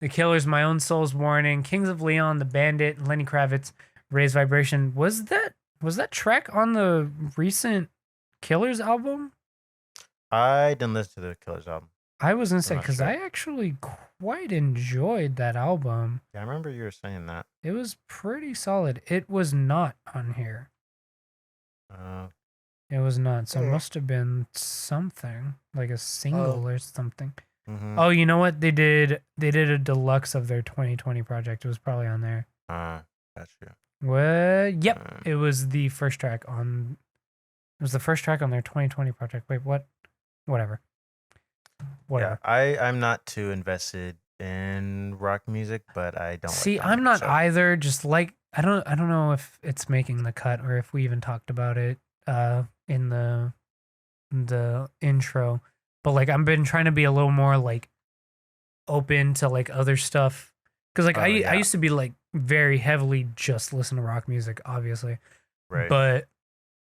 The Killers, My Own Soul's Warning. Kings of Leon, The Bandit, Lenny Kravitz, Raise Vibration. Was that track on the recent Killers album? I didn't listen to the Killers album. I was gonna say because I actually quite enjoyed that album. Yeah, I remember you were saying that. It was pretty solid. It was not on here. It was not. So it must have been something like a single or something. Mm-hmm. Oh, you know what? They did a deluxe of their 2020 project. It was probably on there. Gotcha. What? Yep. It was the first track on. It was the first track on their 2020 project. Wait, what? Whatever. Yeah, I'm not too invested in rock music, but I don't see. I'm not either. Just like I don't know if it's making the cut or if we even talked about it in the intro. But like I've been trying to be a little more like open to like other stuff because like I used to be like very heavily just listen to rock music, obviously. Right. But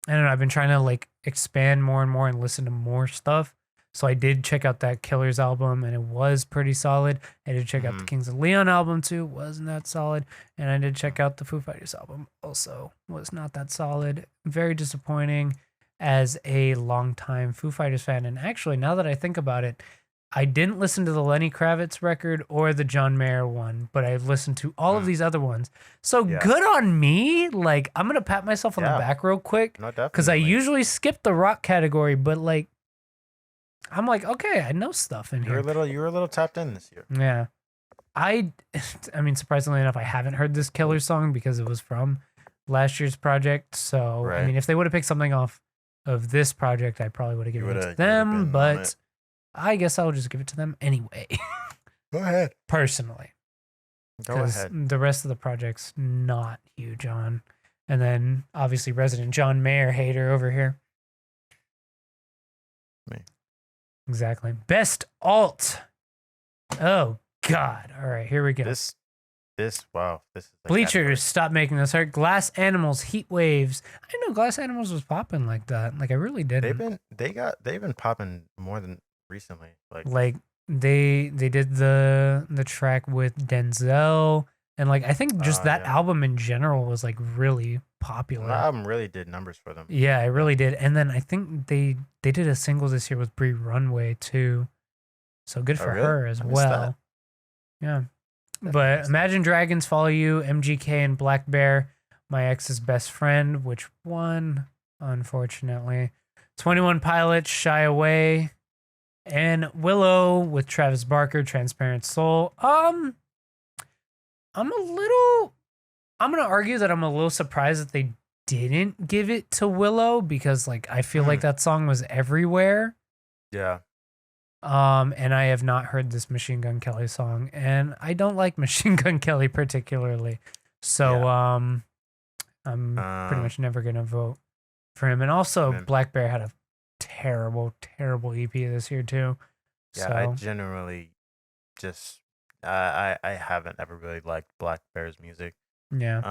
I don't know. I've been trying to like expand more and more and listen to more stuff. So I did check out that Killers album, and it was pretty solid. I did check out the Kings of Leon album, too. Wasn't that solid. And I did check out the Foo Fighters album. Also was not that solid. Very disappointing as a longtime Foo Fighters fan. And actually, now that I think about it, I didn't listen to the Lenny Kravitz record or the John Mayer one, but I've listened to all of these other ones. So good on me. Like, I'm going to pat myself on the back real quick. Because I usually skip the rock category, but like, I'm like, okay, I know stuff in here. You were a little tapped in this year. Yeah. I mean, surprisingly enough, I haven't heard this Killer song because it was from last year's project. So, Right. I mean, if they would have picked something off of this project, I probably would have given it to them. But I guess I'll just give it to them anyway. Go ahead. Personally. Go ahead. The rest of the project's not huge on. And then, obviously, resident John Mayer hater over here. Me. Exactly. Best alt. Oh, God. All right, here we go. Wow. This is Bleachers, stop making this hurt. Glass Animals, Heat Waves. I didn't know Glass Animals was popping like that. Like, I really didn't. They've been popping more than recently. Like they did the track with Denzel, and like I think just that album in general was like really popular. That album really did numbers for them. Yeah, it really did. And then I think they did a single this year with Bree Runway too. So good for her as well. Yeah. But Imagine Dragons, Follow You, MGK, and Black Bear, My Ex's Best Friend, which won, unfortunately. 21 Pilots, Shy Away, and Willow with Travis Barker, Transparent Soul. I'm gonna argue that I'm a little surprised that they didn't give it to Willow because like I feel like that song was everywhere. Yeah. And I have not heard this Machine Gun Kelly song, and I don't like Machine Gun Kelly particularly. So, I'm pretty much never gonna vote for him. And also, Black Bear had a terrible, terrible EP this year too. Yeah, so. I generally just I haven't ever really liked Black Bear's music. Yeah.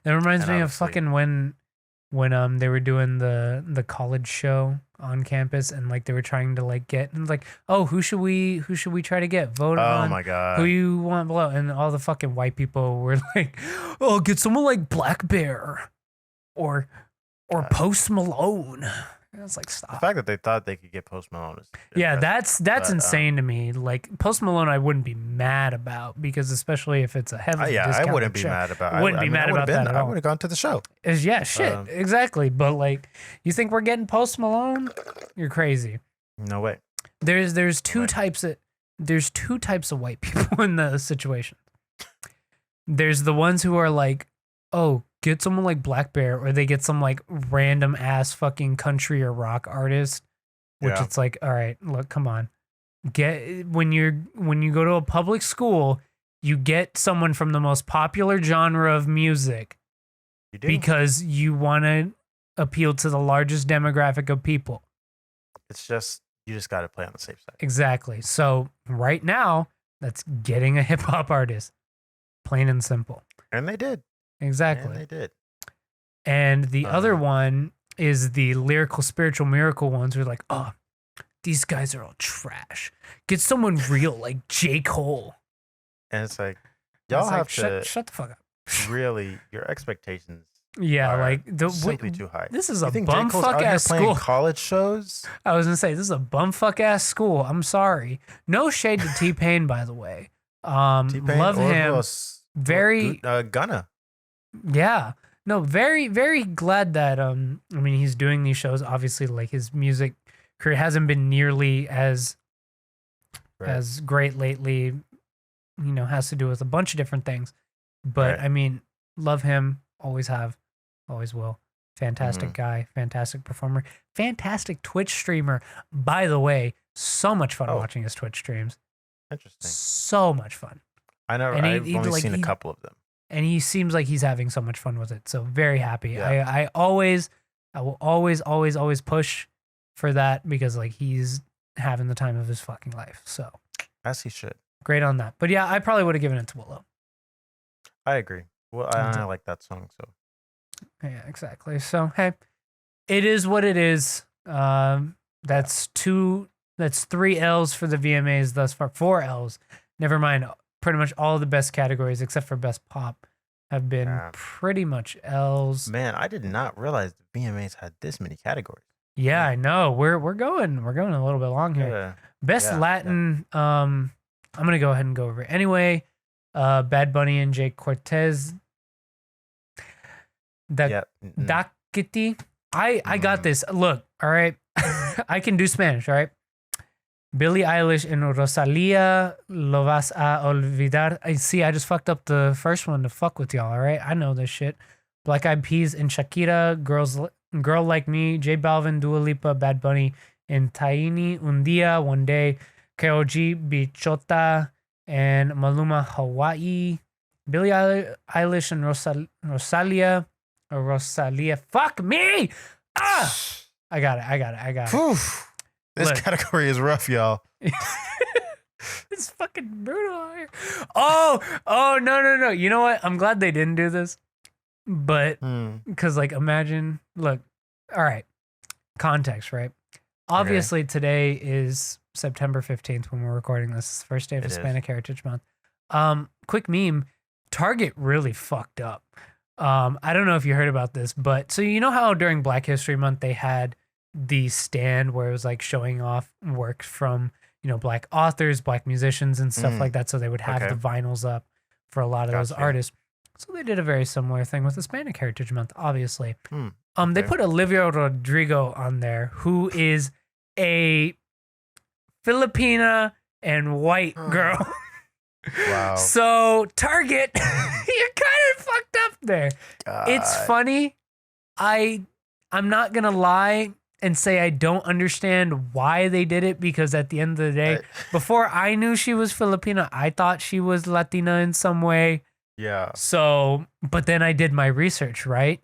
That reminds me of fucking when they were doing the college show on campus and like they were trying to like get and like, oh, who should we try to get vote on? Oh my God. Who you want below? And all the fucking white people were like, oh, get someone like Black Bear or Post Malone. And it's like, stop. The fact that they thought they could get Post Malone is that's insane to me. Like Post Malone, I wouldn't be mad about because especially if it's a heavily discounted I wouldn't be show. mad about. I wouldn't be mad about that at all. I would have gone to the show. Exactly. But like, you think we're getting Post Malone? You're crazy. No way. There's two types of white people in the situation. There's the ones who are like, oh, get someone like Black Bear, or they get some like random ass fucking country or rock artist, which it's like, all right, look, come on. When you go to a public school, you get someone from the most popular genre of music because you want to appeal to the largest demographic of people. It's just, you just got to play on the safe side. Exactly. So right now, that's getting a hip hop artist, plain and simple. And they did. Exactly. And they did. And the other one is the lyrical, spiritual miracle ones who are like, oh, these guys are all trash. Get someone real like J. Cole. And it's like, y'all have to shut the fuck up. Really, your expectations. Yeah, like simply too high. This is a bumfuck ass school. College shows. I was gonna say this is a bumfuck ass school. I'm sorry. No shade to T-Pain, by the way. T-Pain, love him. Very Gunna. Yeah. No, very, very glad that I mean he's doing these shows. Obviously, like his music career hasn't been nearly as great lately. You know, has to do with a bunch of different things. But I mean, love him, always have, always will. Fantastic guy, fantastic performer, fantastic Twitch streamer. By the way, so much fun watching his Twitch streams. Interesting. So much fun. I've only seen a couple of them. And he seems like he's having so much fun with it. So very happy. Yeah. I will always push for that because like he's having the time of his fucking life. So as he should. Great on that. But yeah, I probably would have given it to Willow. I agree. Well, I like that song. So yeah, exactly. So hey, it is what it is. That's 3 L's for the VMAs thus far. 4 L's. Never mind. Pretty much all the best categories except for best pop have been pretty much L's. Man, I did not realize the VMAs had this many categories. Yeah, I know. We're going a little bit long here. Yeah. Best Latin. I'm gonna go ahead and go over it anyway. Bad Bunny and Jake Cortez. Daquiti. I got this. Look, all right. I can do Spanish, all right? Billie Eilish and Rosalía, Lo Vas a Olvidar. I just fucked up the first one to fuck with y'all, all right? I know this shit. Black Eyed Peas and Shakira, Girl Like Me, J Balvin, Dua Lipa, Bad Bunny, and Tiny Un Dia, One Day, KOG, Bichota, and Maluma, Hawaii. Billie Eilish and Rosalia. Fuck me! Ah! I got it. Whew. This category is rough, y'all. It's fucking brutal here. Oh, no. You know what? I'm glad they didn't do this. But, because, like, imagine, look, all right, context, right? Obviously, today is September 15th when we're recording this. It's the first day of Hispanic Heritage Month. Quick meme, Target really fucked up. I don't know if you heard about this, but so you know how during Black History Month they had the stand where it was like showing off work from, Black authors, Black musicians and stuff like that. So they would have the vinyls up for a lot of those artists. So they did a very similar thing with Hispanic Heritage Month, obviously. They put Olivia Rodrigo on there, who is a Filipina and white girl. Wow. So Target, you're kind of fucked up there. God. It's funny. I'm not gonna lie and say I don't understand why they did it, because at the end of the day, before I knew she was Filipina, I thought she was Latina in some way. Yeah. So, but then I did my research, right?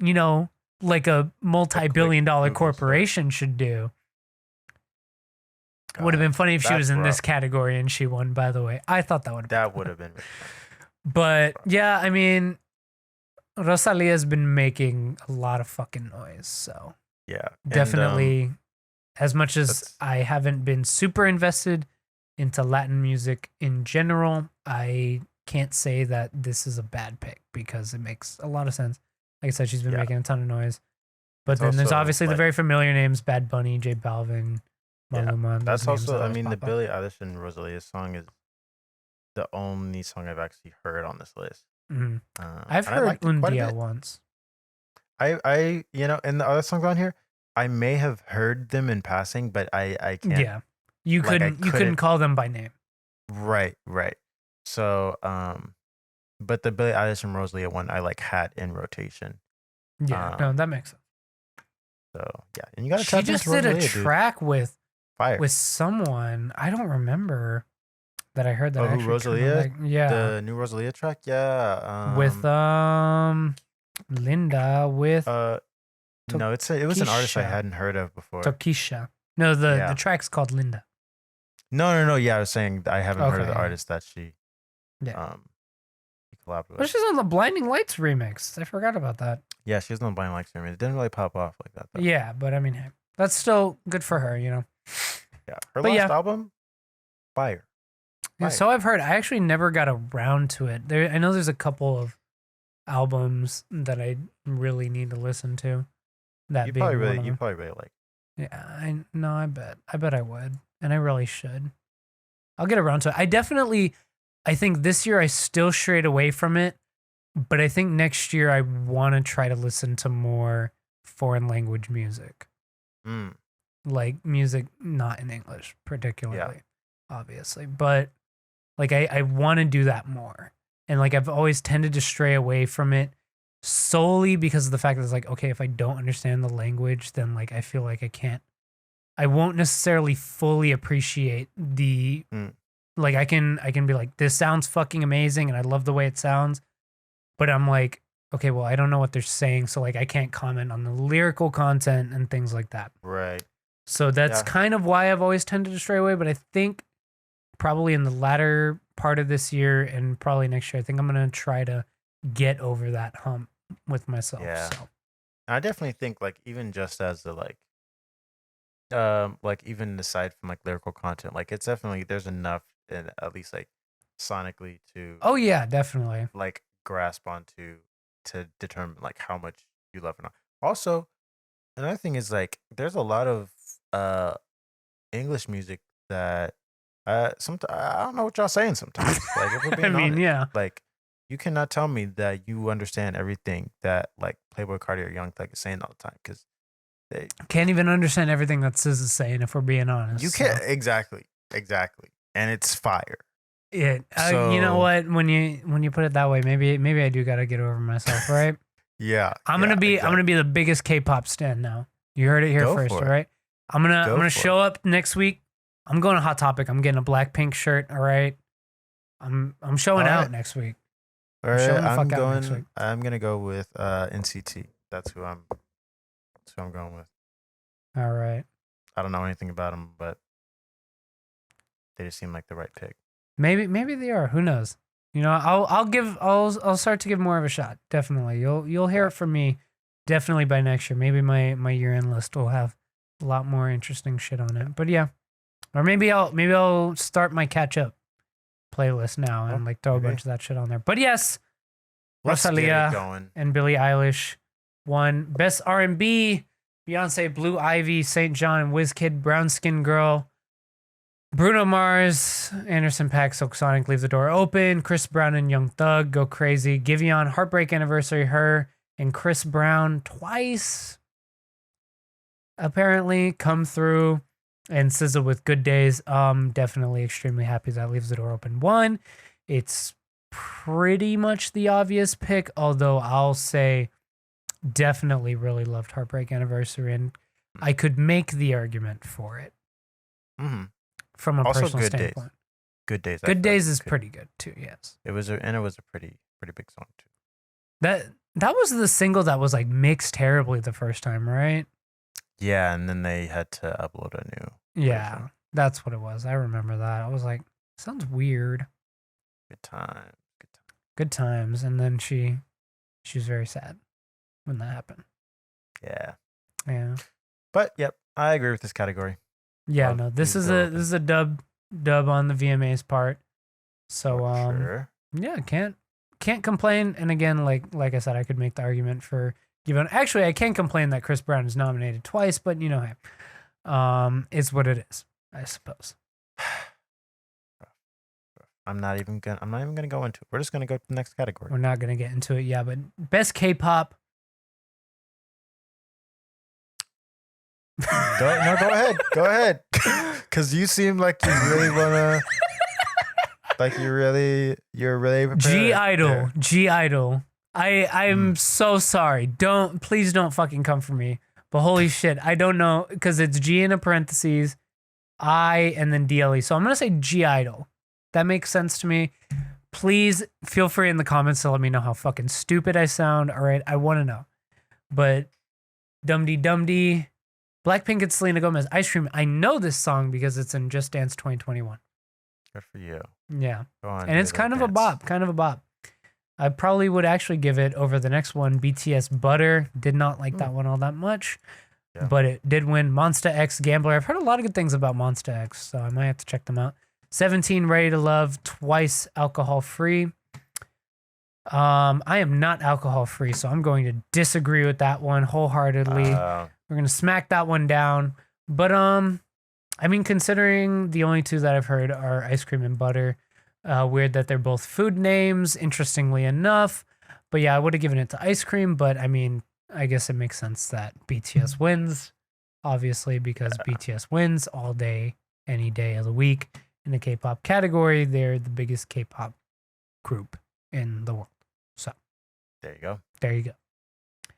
Like a multi-billion-dollar corporation should do. God, would have been funny if she was in this category and she won, by the way. I thought that would have been really But yeah, I mean, Rosalia's been making a lot of fucking noise, so yeah. Definitely, as much as I haven't been super invested into Latin music in general, I can't say that this is a bad pick because it makes a lot of sense. Like I said, she's been making a ton of noise. But then there's obviously the very familiar names, Bad Bunny, J Balvin, Maluma. Yeah, that's also, I mean, the Billie Eilish and Rosalia song is the only song I've actually heard on this list. Mm-hmm. I've heard Un Dia once. I and the other songs on here, I may have heard them in passing, but I can't. Yeah, you couldn't call them by name. Right. So, but the Billie Eilish and Rosalia one I had in rotation. Yeah, no, that makes sense. So yeah, and you got to. She just did a track with someone. I don't remember that I heard that. Oh, Rosalia? Yeah, the new Rosalia track. Yeah, with Linda with. No, it was an artist I hadn't heard of before. Tokisha. No, the track's called Linda. No. Yeah, I was saying I haven't heard of the artist that she. Yeah. Collaborated with. But she's on the Blinding Lights remix. I forgot about that. Yeah, she was on the Blinding Lights remix. It didn't really pop off like that, though. Yeah, but I mean, hey, that's still good for her, Yeah. Her last album, fire. Yeah, so I've heard. I actually never got around to it. I know there's a couple of albums that I really need to listen to. You probably really like. Yeah, I bet I would, and I really should. I'll get around to it. I think this year I still strayed away from it, but I think next year I want to try to listen to more foreign language music. Like music not in English particularly, obviously, but like I want to do that more. And like I've always tended to stray away from it solely because of the fact that it's like, okay, if I don't understand the language, then like I feel like I won't necessarily fully appreciate the like I can be like, this sounds fucking amazing and I love the way it sounds, but I'm like, okay, well, I don't know what they're saying, so like I can't comment on the lyrical content and things like that. Right. So that's kind of why I've always tended to stray away, but I think probably in the latter part of this year and probably next year, I think I'm going to try to get over that hump with myself. Yeah. So. I definitely think like even just as the like even aside from like lyrical content, like it's definitely there's enough in at least like sonically to oh yeah, definitely like grasp onto to determine like how much you love it. Also, another thing is like there's a lot of English music that sometimes I don't know what y'all saying sometimes. Like if we're being honest, like you cannot tell me that you understand everything that like Playboi Carti or Young Thug is saying all the time because they can't even understand everything that SZA is saying if we're being honest. You can't exactly. Exactly. And it's fire. Yeah. You know what? When you put it that way, maybe I do gotta get over myself, right? Yeah. I'm gonna be the biggest K-pop stan now. You heard it here first, all right? I'm gonna show up next week. I'm going to Hot Topic. I'm getting a Blackpink shirt, all right? I'm showing out next week. All right, I'm gonna go with NCT. That's who I'm going with. All right. I don't know anything about them, but they just seem like the right pick. Maybe they are. Who knows? You know, I'll start to give more of a shot. Definitely. You'll hear it from me definitely by next year. Maybe my year-end list will have a lot more interesting shit on it. But yeah. Or maybe I'll start my catch-up playlist now and like throw a bunch of that shit on there. But yes, Rosalia and Billie Eilish won Best R&B. Beyonce, Blue Ivy, St. John, and WizKid, Brown Skin Girl. Bruno Mars, Anderson .Paak, Silk Sonic, Leave the Door Open. Chris Brown and Young Thug, Go Crazy. Giveon, Heartbreak Anniversary, Her, and Chris Brown twice. Apparently come through. And SZA with Good Days. Definitely extremely happy that Leaves the Door Open won. It's pretty much the obvious pick, although I'll say definitely really loved Heartbreak Anniversary, and I could make the argument for it from a personal standpoint. Good Days. Good Days is pretty good too. Yes, it was a pretty big song too. That was the single that was like mixed terribly the first time, right? Yeah, and then they had to upload a new version. That's what it was. I remember that. I was like, sounds weird. Good times. And then she was very sad when that happened. Yeah. Yeah. But yep, I agree with this category. Yeah, no, this is a dub on the VMAs part. So sure. Yeah, can't complain. And again, like I said, I could make the argument for actually, I can't complain that Chris Brown is nominated twice, but you know, hey, it's what it is, I suppose. I'm not even gonna go into it. We're just gonna go to the next category. We're not gonna get into it, yeah. But best K-pop. Go ahead, because you seem like you really wanna, like you're really prepared. G Idol. I'm so sorry. Please don't fucking come for me. But holy shit, I don't know, because it's G in a parentheses, I, and then DLE. So I'm gonna say G Idol. That makes sense to me. Please feel free in the comments to let me know how fucking stupid I sound. All right, I want to know. But Dum-Dee, Blackpink and Selena Gomez, Ice Cream. I know this song because it's in Just Dance 2021. Good for you. Yeah, and it's kind of a bop. I probably would actually give it over the next one, BTS Butter. Did not like that one all that much, but it did win. Monsta X Gambler. I've heard a lot of good things about Monsta X, so I might have to check them out. 17 Ready to Love, twice alcohol free. I am not alcohol free, so I'm going to disagree with that one wholeheartedly. We're going to smack that one down. But I mean, considering the only two that I've heard are Ice Cream and Butter, weird that they're both food names, interestingly enough. But yeah, I would have given it to Ice Cream, but I mean, I guess it makes sense that BTS wins, obviously, because BTS wins all day, any day of the week. In the K-pop category, they're the biggest K-pop group in the world. So there you go.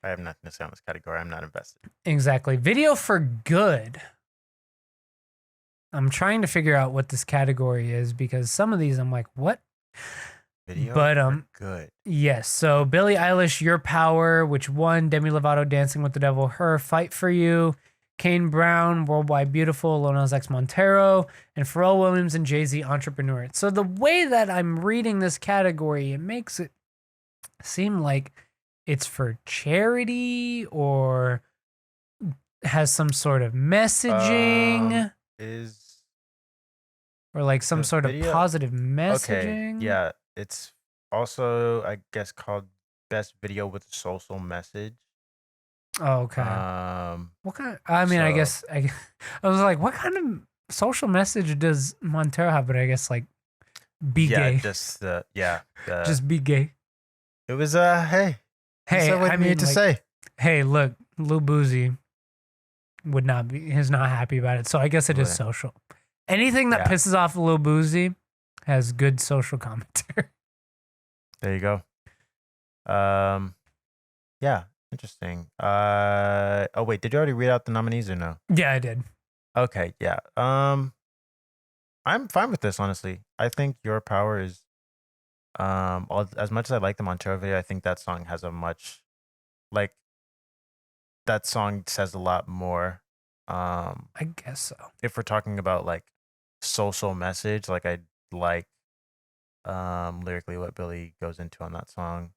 I have nothing to say on this category. I'm not invested. Exactly. Video for Good. I'm trying to figure out what this category is because some of these I'm like, what? Video for Good. Yes. So Billie Eilish, Your Power, which won. Demi Lovato, Dancing with the Devil, Her, Fight for You. Kane Brown, Worldwide Beautiful, Lil Nas X Montero, and Pharrell Williams and Jay-Z, Entrepreneur. So the way that I'm reading this category, it makes it seem like it's for charity or has some sort of messaging. Or like some sort of positive messaging. Okay, yeah. It's also, I guess, called Best Video with a Social Message. Oh, okay. What kind? I guess I was like, what kind of social message does Montero have? But I guess like, be gay. Just be gay. It was hey. I mean, to say. Hey, look, Lil Boozy is not happy about it. So I guess it is social. Anything that pisses off Lil Boozy has good social commentary. There you go. Yeah, interesting. Oh wait, did you already read out the nominees or no? Yeah, I did. Okay, yeah. I'm fine with this, honestly. I think Your Power is as much as I like the Montero video, I think that song has a much like that song says a lot more. I guess so. If we're talking about like social message, like I like lyrically what Billy goes into on that song.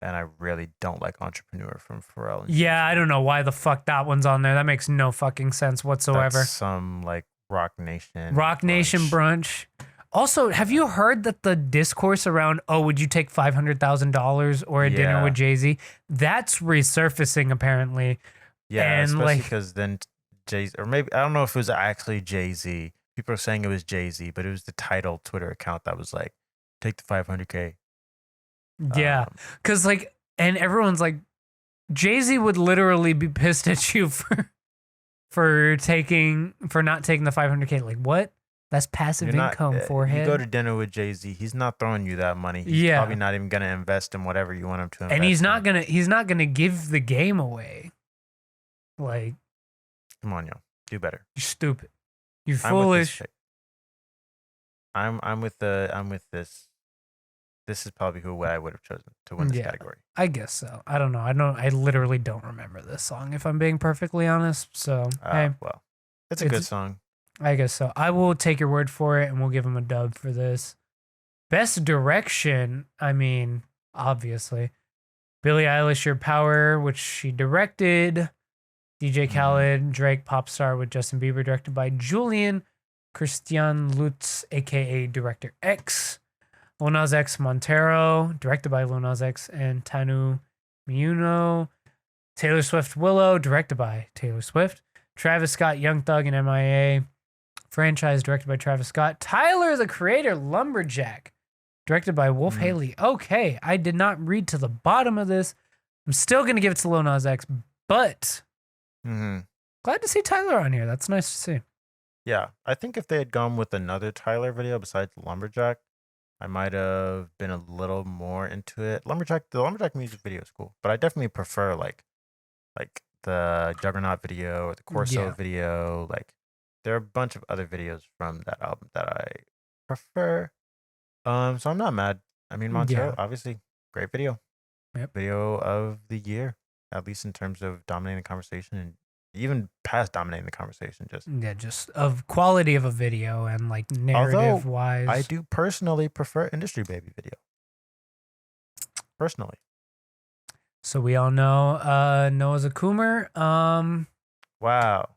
And I really don't like Entrepreneur from Pharrell. Yeah, I don't know why the fuck that one's on there. That makes no fucking sense whatsoever. That's some like Rock Nation brunch. Also, have you heard that the discourse around, oh, would you take $500,000 or a dinner with Jay-Z? That's resurfacing apparently. Yeah, and especially because then Jay-Z, or maybe, I don't know if it was actually Jay-Z. People are saying it was Jay-Z, but it was the title Twitter account that was like, take the 500K. Yeah, because like, and everyone's like, Jay-Z would literally be pissed at you for not taking the 500K. Like, what? That's passive income, forehead. You go to dinner with Jay-Z, he's not throwing you that money. He's probably not even gonna invest in whatever you want him to invest. And he's not gonna give the game away. Like, come on, yo, do better. You're stupid. You're foolish. I'm with this. This is probably who I would have chosen to win this category. I guess so. I don't know. I literally don't remember this song, if I'm being perfectly honest. So, hey. Well, it's a good song. I guess so. I will take your word for it, and we'll give him a dub for this. Best direction, I mean, obviously. Billie Eilish, Your Power, which she directed. DJ Khaled, Drake, Popstar with Justin Bieber, directed by Julian Christian Lutz, a.k.a. Director X. Lil Nas X, Montero, directed by Lil Nas X and Tanu Miuno. Taylor Swift, Willow, directed by Taylor Swift. Travis Scott, Young Thug and MIA. Franchise, directed by Travis Scott. Tyler, the Creator, Lumberjack, directed by Wolf Haley. Okay, I did not read to the bottom of this. I'm still going to give it to Lil Nas X, but glad to see Tyler on here. That's nice to see. Yeah, I think if they had gone with another Tyler video besides Lumberjack, I might have been a little more into it. The Lumberjack music video is cool, but I definitely prefer like the Juggernaut video or the Corso video. Like, there are a bunch of other videos from that album that I prefer. So I'm not mad. I mean, Montero, obviously, great video. Yep. Video of the year, at least in terms of dominating the conversation and even past dominating the conversation. Just of quality of a video and like narrative wise. I do personally prefer Industry Baby video. Personally. So we all know Noah's a Coomer. Wow.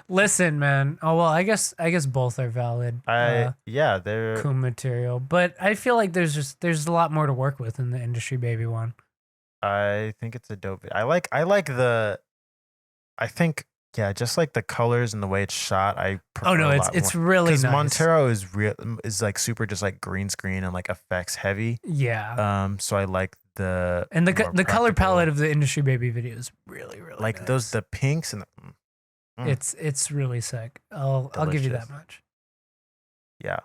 Listen, man. Oh well, I guess both are valid. They're Coom material, but I feel like there's a lot more to work with in the Industry Baby one. I think it's a dope. Just like the colors and the way it's shot. I prefer it's really nice. Montero is like super just like green screen and like effects heavy. Yeah. So I like the color palette of the Industry Baby video is really like nice. the pinks and it's really sick. I'll give you that much. Yeah.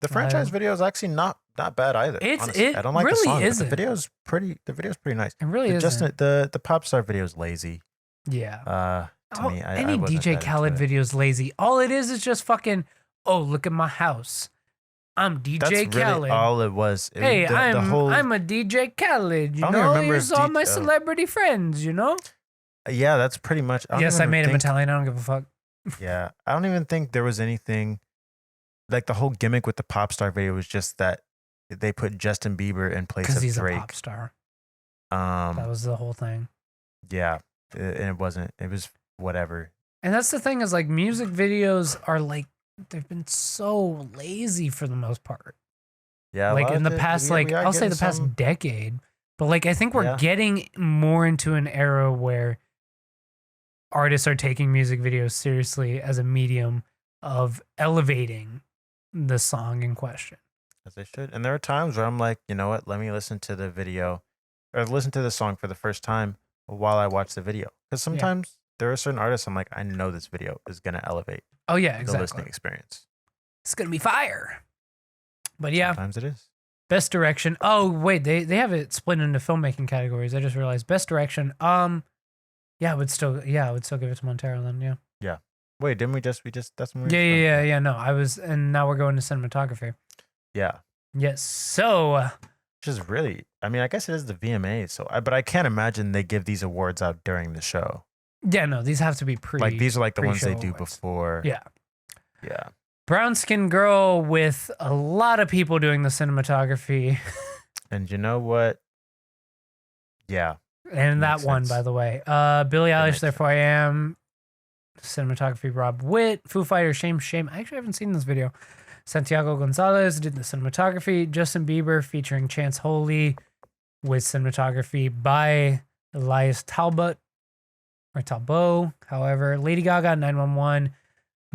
The franchise video is actually not bad either. I don't like really the song, isn't. But the video's pretty nice. It really isn't. The Popstar video is lazy. Yeah. To me, any DJ Khaled video is lazy. All it is just fucking, oh, look at my house. I'm DJ That's Khaled. Really all it was. Hey, I'm a DJ Khaled. You know, here's all my celebrity friends. You know. Yeah, that's pretty much. Yes, I made him Italian. I don't give a fuck. Yeah, I don't even think there was anything. Like, the whole gimmick with the Popstar video was just that they put Justin Bieber in place of Drake. Because he's a pop star. That was the whole thing. Yeah, and it wasn't. It was whatever. And that's the thing, is like music videos are like, they've been so lazy for the most part. Yeah, like in the past, I'll say the past decade. But like, I think we're getting more into an era where artists are taking music videos seriously as a medium of elevating the song in question. As they should. And there are times where I'm like, you know what? Let me listen to the video or listen to the song for the first time while I watch the video. Because sometimes there are certain artists I'm like, I know this video is gonna elevate. Oh yeah, exactly. The listening experience. It's gonna be fire. But yeah, sometimes it is. Best direction. Oh wait, they have it split into filmmaking categories. I just realized best direction. Yeah, I would still give it to Montero then. Yeah. Yeah. Wait, didn't we just that's when we yeah. No, and now we're going to cinematography. Yeah. Yes. So. Which is really, I mean, I guess it is the VMAs. So, but I can't imagine they give these awards out during the show. Yeah, no, these have to be like these are like the ones they do awards. Before. Yeah. Yeah. Brown skinned girl with a lot of people doing the cinematography. And you know what? Yeah. And that one, by the way. Billie Eilish, Therefore I Am. Cinematography, Rob Witt. Foo Fighters, Shame. I actually haven't seen this video. Santiago Gonzalez did the cinematography. Justin Bieber featuring Chance Holy with cinematography by Elias Talbot. Or Talbot, however. Lady Gaga, 911.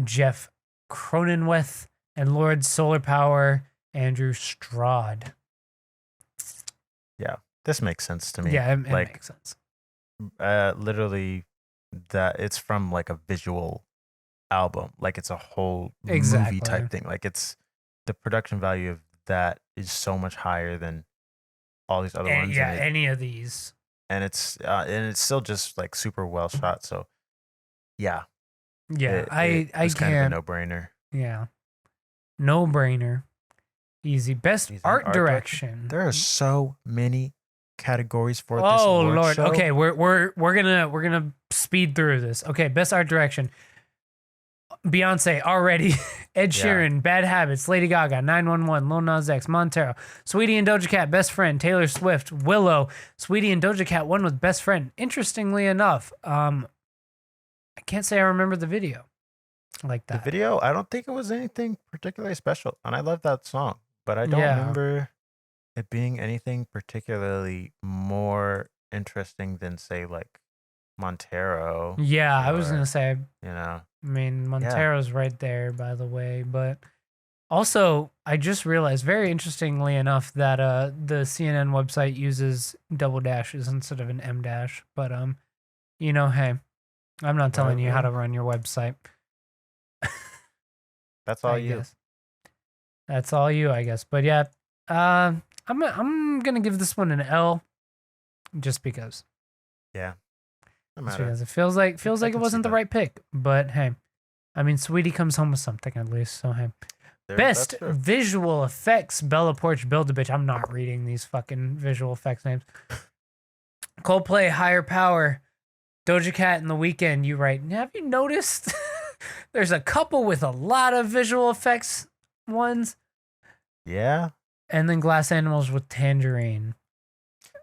Jeff Cronenweth. And Lord Solar Power, Andrew Stroud. Yeah, this makes sense to me. Yeah, it makes sense. Literally, that it's from like a visual album, like it's a whole movie type thing. Like it's the production value of that is so much higher than all these other ones. Yeah, any of these. And it's still just like super well shot. So yeah, I it's kind of a no brainer. Yeah, no brainer. Easy. Best art direction. There are so many categories for this. Oh Lord. Show. Okay, we're gonna speed through this. Okay, best art direction. Beyonce already. Ed Sheeran, Bad Habits, Lady Gaga, 911, Lil Nas X, Montero, Sweetie and Doja Cat, Best Friend, Taylor Swift, Willow. Sweetie and Doja Cat won with Best Friend. Interestingly enough, I can't say I remember the video like that. The video, I don't think it was anything particularly special, and I love that song, but I don't remember it being anything particularly more interesting than, say, like Montero. Yeah, I was gonna say, I mean, Montero's right there, by the way. But also, I just realized, very interestingly enough, that the CNN website uses double dashes instead of an M dash. But hey, I'm not telling you how to run your website. That's all you. That's all you, I guess. But yeah, I'm gonna give this one an L, just because. Yeah. Because it feels like it wasn't the right pick. But hey, I mean, Sweetie comes home with something at least. So hey, best visual effects: Bella Poarch, Build a Bitch. I'm not reading these fucking visual effects names. Coldplay, Higher Power, Doja Cat, and The Weeknd. You write. Have you noticed? There's a couple with a lot of visual effects ones. Yeah. And then Glass Animals with Tangerine.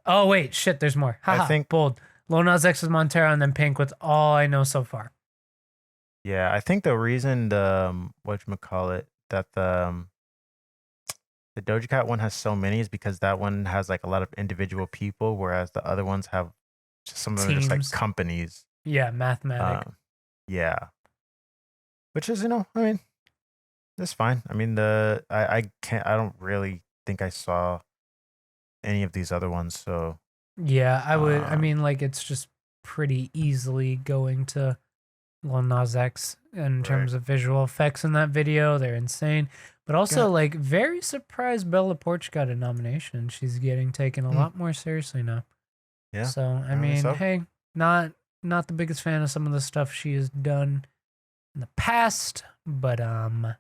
Oh wait, shit. There's more. Haha, I think bold. Lil Nas X with Montero, and then Pink with All I Know So Far. Yeah, I think the reason that the Doja Cat one has so many is because that one has like a lot of individual people, whereas the other ones have some of them are just like companies. Yeah, mathematic. Yeah. Which is, I mean, it's fine. I mean, I don't really think I saw any of these other ones, so. Yeah, I would. I mean, like, it's just pretty easily going to Lil Nas X in terms of visual effects in that video. They're insane. But also, like, very surprised Bella Poarch got a nomination. She's getting taken a lot more seriously now. Yeah. So, I mean, hey, not the biggest fan of some of the stuff she has done in the past, but, yeah.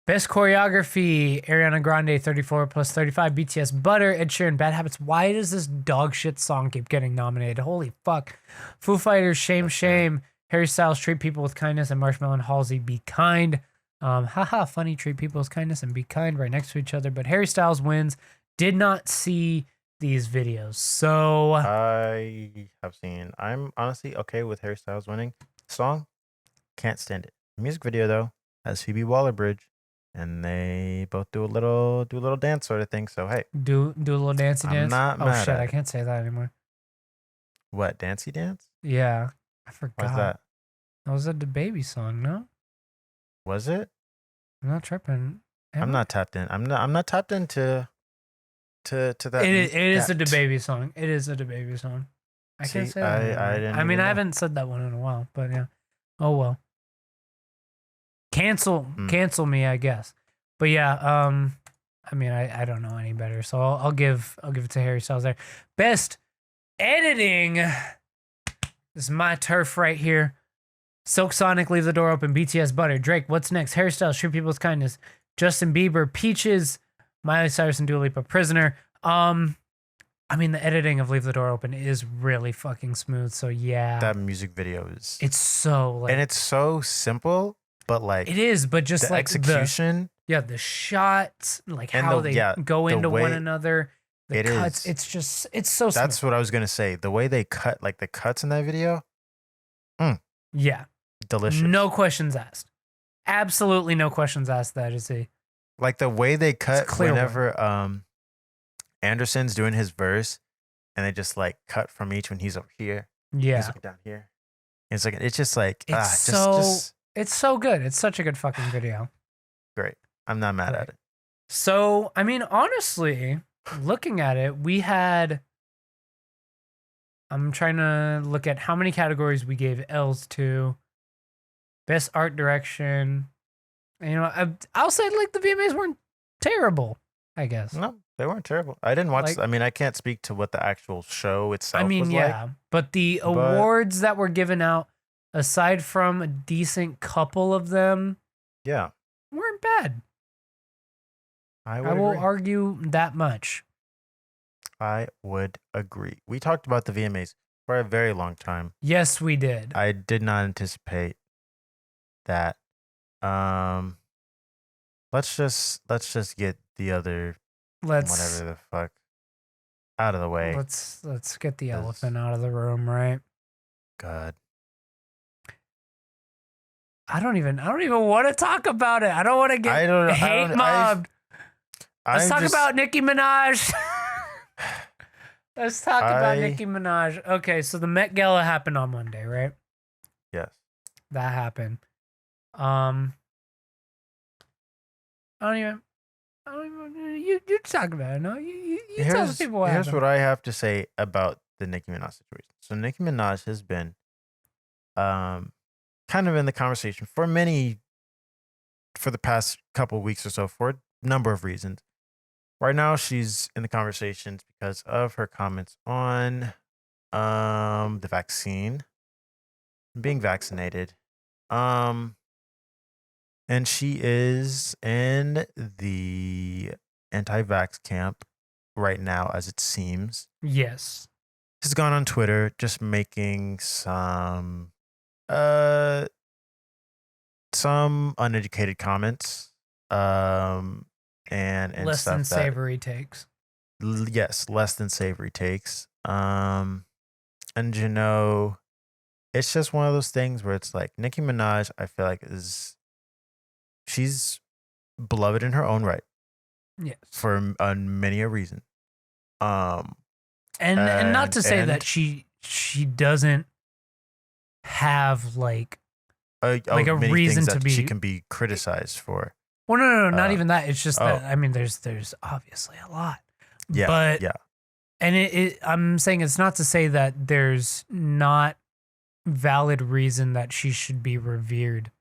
Best choreography, Ariana Grande, 34 plus 35, BTS Butter, Ed Sheeran, Bad Habits. Why does this dog shit song keep getting nominated? Holy fuck. Foo Fighters, Shame. Harry Styles, Treat People with Kindness, and Marshmello and Halsey, Be Kind. Funny, Treat People with Kindness and Be Kind right next to each other. But Harry Styles wins. Did not see these videos. So I have seen. I'm honestly okay with Harry Styles winning. Song, can't stand it. Music video though has Phoebe Waller-Bridge. And they both do a little dance sort of thing. So hey, do a little dancey dance. I'm not mad shit, I can't say that anymore. What, dancey dance? Yeah, I forgot. What's that? That was a DaBaby song, no? Was it? I'm not tripping. I'm not tapped in. I'm not tapped into to that. It is a DaBaby song. It is a DaBaby song. I can't say that. I mean, I haven't said that one in a while, but yeah. Oh well. Cancel me, I guess. But yeah, I mean, I don't know any better, so I'll give it to Harry Styles there. Best editing. This is my turf right here. Silk Sonic, Leave the Door Open. BTS, Butter. Drake, What's Next? Harry Styles, Treat People's Kindness. Justin Bieber, Peaches. Miley Cyrus and Dua Lipa, Prisoner. I mean, the editing of Leave the Door Open is really fucking smooth. So yeah, that music video is. It's so like, and it's so simple, but like it is, but just the like execution. The shots, like how they go into one another. The cuts. It's so. That's smooth. what I was gonna say. The way they cut, like the cuts in that video. Yeah. Delicious. No questions asked. Absolutely no questions asked. That is like the way they cut whenever Anderson's doing his verse, and they just like cut from each when he's up here. Yeah. He's like down here. It's like it's just like it's so good. It's such a good fucking video. Great. I'm not mad at it. So I mean, honestly, looking at it, we had. I'm trying to look at how many categories we gave L's to. Best art direction. You know, I'll say like the VMAs weren't terrible, I guess. No, they weren't terrible. I didn't watch. I mean, I can't speak to what the actual show itself was like. But the awards that were given out, aside from a decent couple of them, weren't bad. I will argue that much. I would agree. We talked about the VMAs for a very long time. Yes, we did. I did not anticipate that. Let's just get the other whatever the fuck out of the way. Let's get the elephant out of the room, right? God. I don't even want to talk about it. I don't want to get hate mobbed. Let's talk about Nicki Minaj. Let's talk about Nicki Minaj. Okay, so the Met Gala happened on Monday, right? Yes. That happened. I don't even. You talk about it. No, you tell the people what happened. Here's what I have to say about the Nicki Minaj situation. So Nicki Minaj has been, kind of in the conversation for the past couple of weeks or so for a number of reasons. Right now, she's in the conversations because of her comments on the vaccine, being vaccinated. And she is in the anti-vax camp right now, as it seems. Yes. She's gone on Twitter just making some uneducated comments. And less than savory takes. Yes, less than savory takes. And you know, it's just one of those things where it's like Nicki Minaj, I feel like she's beloved in her own right. Yes. For many a reason. And not to say that she doesn't have like a reason to be she can be criticized for. Well, no, not even that. It's just that, I mean, there's obviously a lot. Yeah. But, yeah. And I'm saying it's not to say that there's not valid reason that she should be revered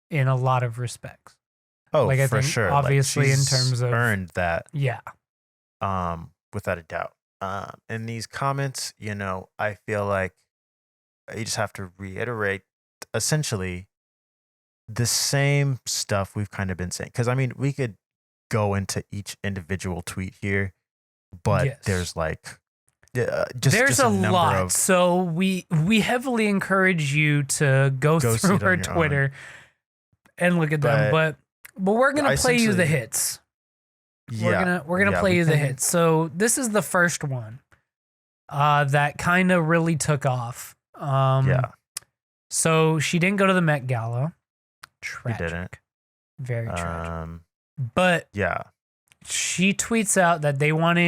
in a lot of respects. Oh, like, I for think sure. Obviously, like, in terms of earned that. Yeah. Without a doubt. In these comments, you know, I feel like you just have to reiterate essentially the same stuff we've kind of been saying. Because I mean, we could go into each individual tweet here, but there's like there's a lot. So we heavily encourage you to go through her Twitter and look at them. But we're gonna play you the hits. Yeah, we're gonna play you the hits. So this is the first one that kind of really took off. So she didn't go to the Met Gala. Tragic. She didn't. Very tragic. But yeah, she tweets out that they want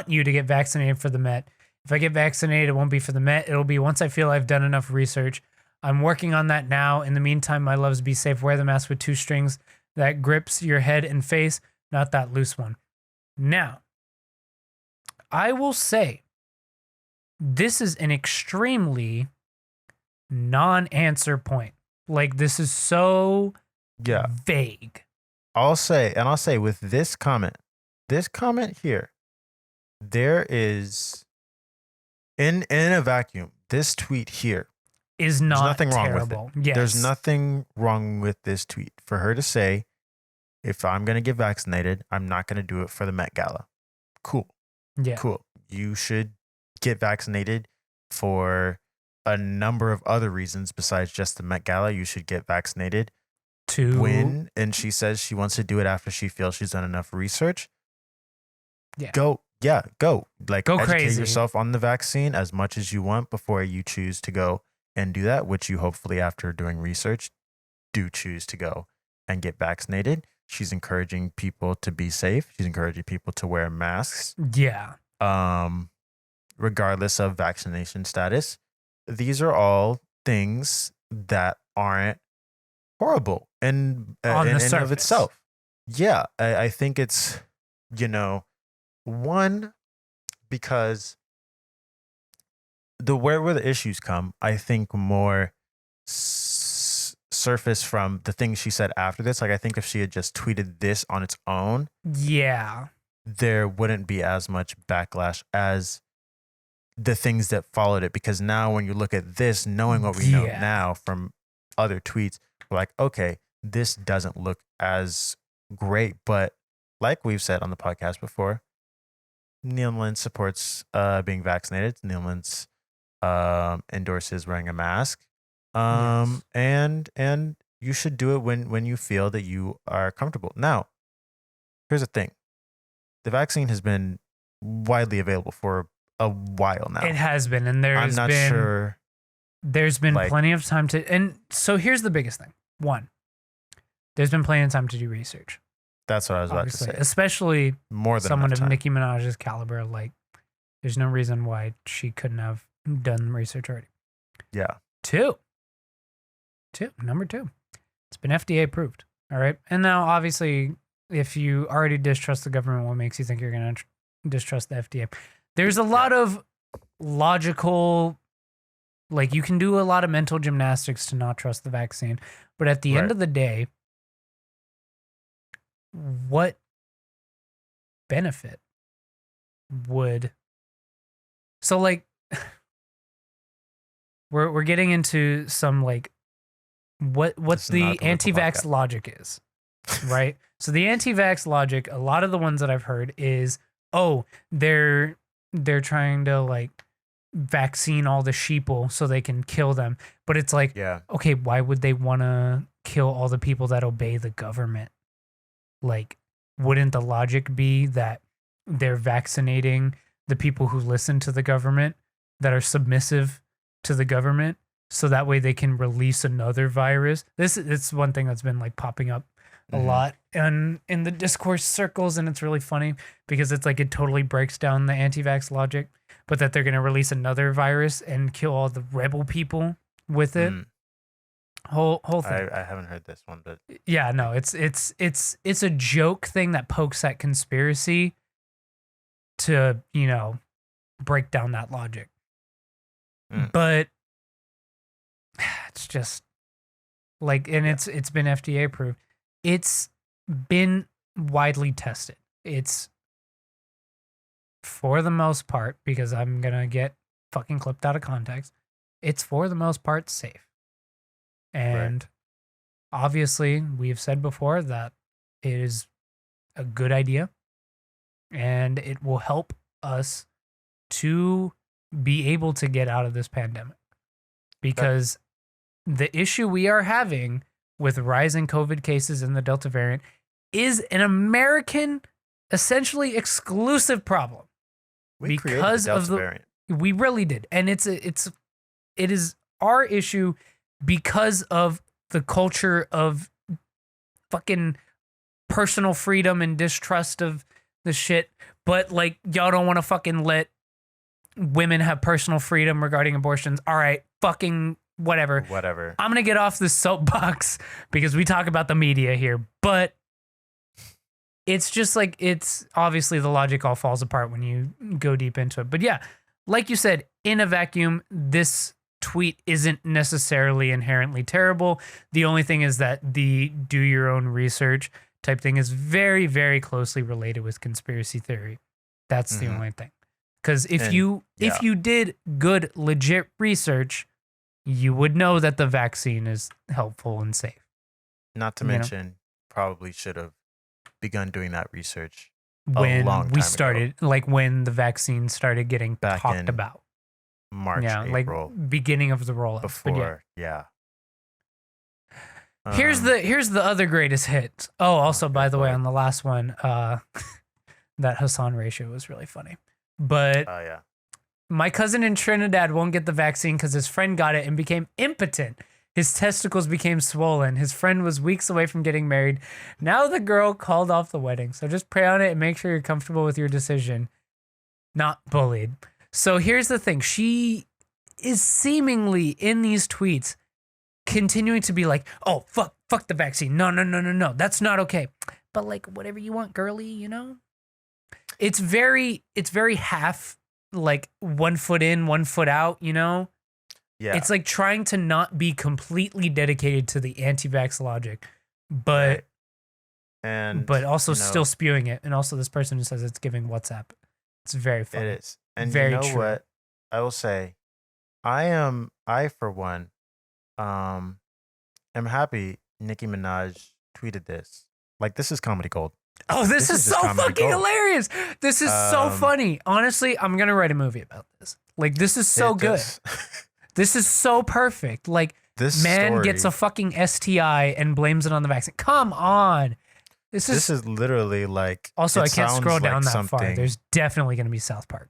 you to get vaccinated for the Met. If I get vaccinated, it won't be for the Met. It'll be once I feel I've done enough research. I'm working on that now. In the meantime, my loves, be safe. Wear the mask with 2 strings that grips your head and face, not that loose one. Now, I will say this is an extremely non-answer point. Like, this is so vague. I'll say with this comment here, there is in a vacuum, this tweet here is not nothing terrible. Wrong with it. Yes. There's nothing wrong with this tweet. For her to say, if I'm going to get vaccinated, I'm not going to do it for the Met Gala. Cool. Yeah. Cool. You should get vaccinated for a number of other reasons besides just the Met Gala. You should get vaccinated to win. And she says she wants to do it after she feels she's done enough research. Yeah. Go. Like, go educate crazy. yourself on the vaccine as much as you want before you choose to go and do that, which you hopefully, after doing research, do choose to go and get vaccinated. She's encouraging people to be safe. She's encouraging people to wear masks. Yeah. Regardless of vaccination status. These are all things that aren't horrible in of itself. Yeah. I think it's, one, because where the issues come, I think more surface from the things she said after this. Like, I think if she had just tweeted this on its own, there wouldn't be as much backlash as the things that followed it. Because now when you look at this, knowing what we know now from other tweets, we're like, okay, this doesn't look as great. But like we've said on the podcast before, Nealman supports being vaccinated. Nealman endorses wearing a mask. And you should do it when you feel that you are comfortable. Now, here's the thing. The vaccine has been widely available for a while now. It has been, and there's been plenty of time to, and so here's the biggest thing. One, there's been plenty of time to do research. That's what I was about to say. Especially more than someone of Nicki Minaj's caliber. Like, there's no reason why she couldn't have done research already. Yeah. Number two, it's been FDA approved. All right. And now, obviously, if you already distrust the government, what makes you think you're going to distrust the FDA? There's a lot of logical, like, you can do a lot of mental gymnastics to not trust the vaccine. But at the end of the day, what benefit would, so like, we're getting into some, like, what the anti-vax logic is, right? So the anti-vax logic, a lot of the ones that I've heard is, they're trying to, like, vaccine all the sheeple so they can kill them. But it's like, okay, why would they want to kill all the people that obey the government? Like, wouldn't the logic be that they're vaccinating the people who listen to the government, that are submissive to the government, so that way they can release another virus? It's one thing that's been, like, popping up a lot in the discourse circles, and it's really funny because it's like it totally breaks down the anti-vax logic, but that they're going to release another virus and kill all the rebel people with it. Whole thing. I haven't heard this one, but yeah, no, it's a joke thing that pokes at conspiracy to, break down that logic. But it's just like, and it's been FDA approved. It's been widely tested. It's, for the most part, because I'm going to get fucking clipped out of context, it's for the most part safe. And obviously, we've said before that it is a good idea and it will help us to be able to get out of this pandemic. Because the issue we are having with rising COVID cases in the Delta variant is an American, essentially exclusive problem. We because the Delta of the variant. We really did. And it is our issue because of the culture of fucking personal freedom and distrust of the shit. But, like, y'all don't want to fucking let women have personal freedom regarding abortions. All right, fucking whatever. I'm going to get off this soapbox because we talk about the media here. But it's just like, it's obviously the logic all falls apart when you go deep into it. But yeah, like you said, in a vacuum, this tweet isn't necessarily inherently terrible. The only thing is that the do your own research type thing is very, very closely related with conspiracy theory. That's the only thing. Because if you did good, legit research, you would know that the vaccine is helpful and safe. Not to mention, probably should have begun doing that research when we started, like when the vaccine started getting talked about. March, April. Like beginning of the rollout. Before, Here's the other greatest hit. Oh, also, by the way, on the last one, that Hassan ratio was really funny. But my cousin in Trinidad won't get the vaccine because his friend got it and became impotent. His testicles became swollen. His friend was weeks away from getting married. Now the girl called off the wedding. So just pray on it and make sure you're comfortable with your decision. Not bullied. So here's the thing. She is seemingly in these tweets continuing to be like, oh, fuck the vaccine. No. That's not okay. But like, whatever you want, girly, you know? It's very half, like 1 foot in, 1 foot out, you know? Yeah. It's like trying to not be completely dedicated to the anti-vax logic, but also still spewing it. And also this person who says it's giving WhatsApp. It's very funny. It is. And very you know true. what? I will say, I for one, am happy Nicki Minaj tweeted this. Like, this is comedy gold. Oh, this is so fucking hilarious. This is so funny. Honestly, I'm going to write a movie about this. Like, this is so good. This is so perfect. Like, this man gets a fucking STI and blames it on the vaccine. Come on. This is literally like. Also, I can't scroll down that far. There's definitely going to be South Park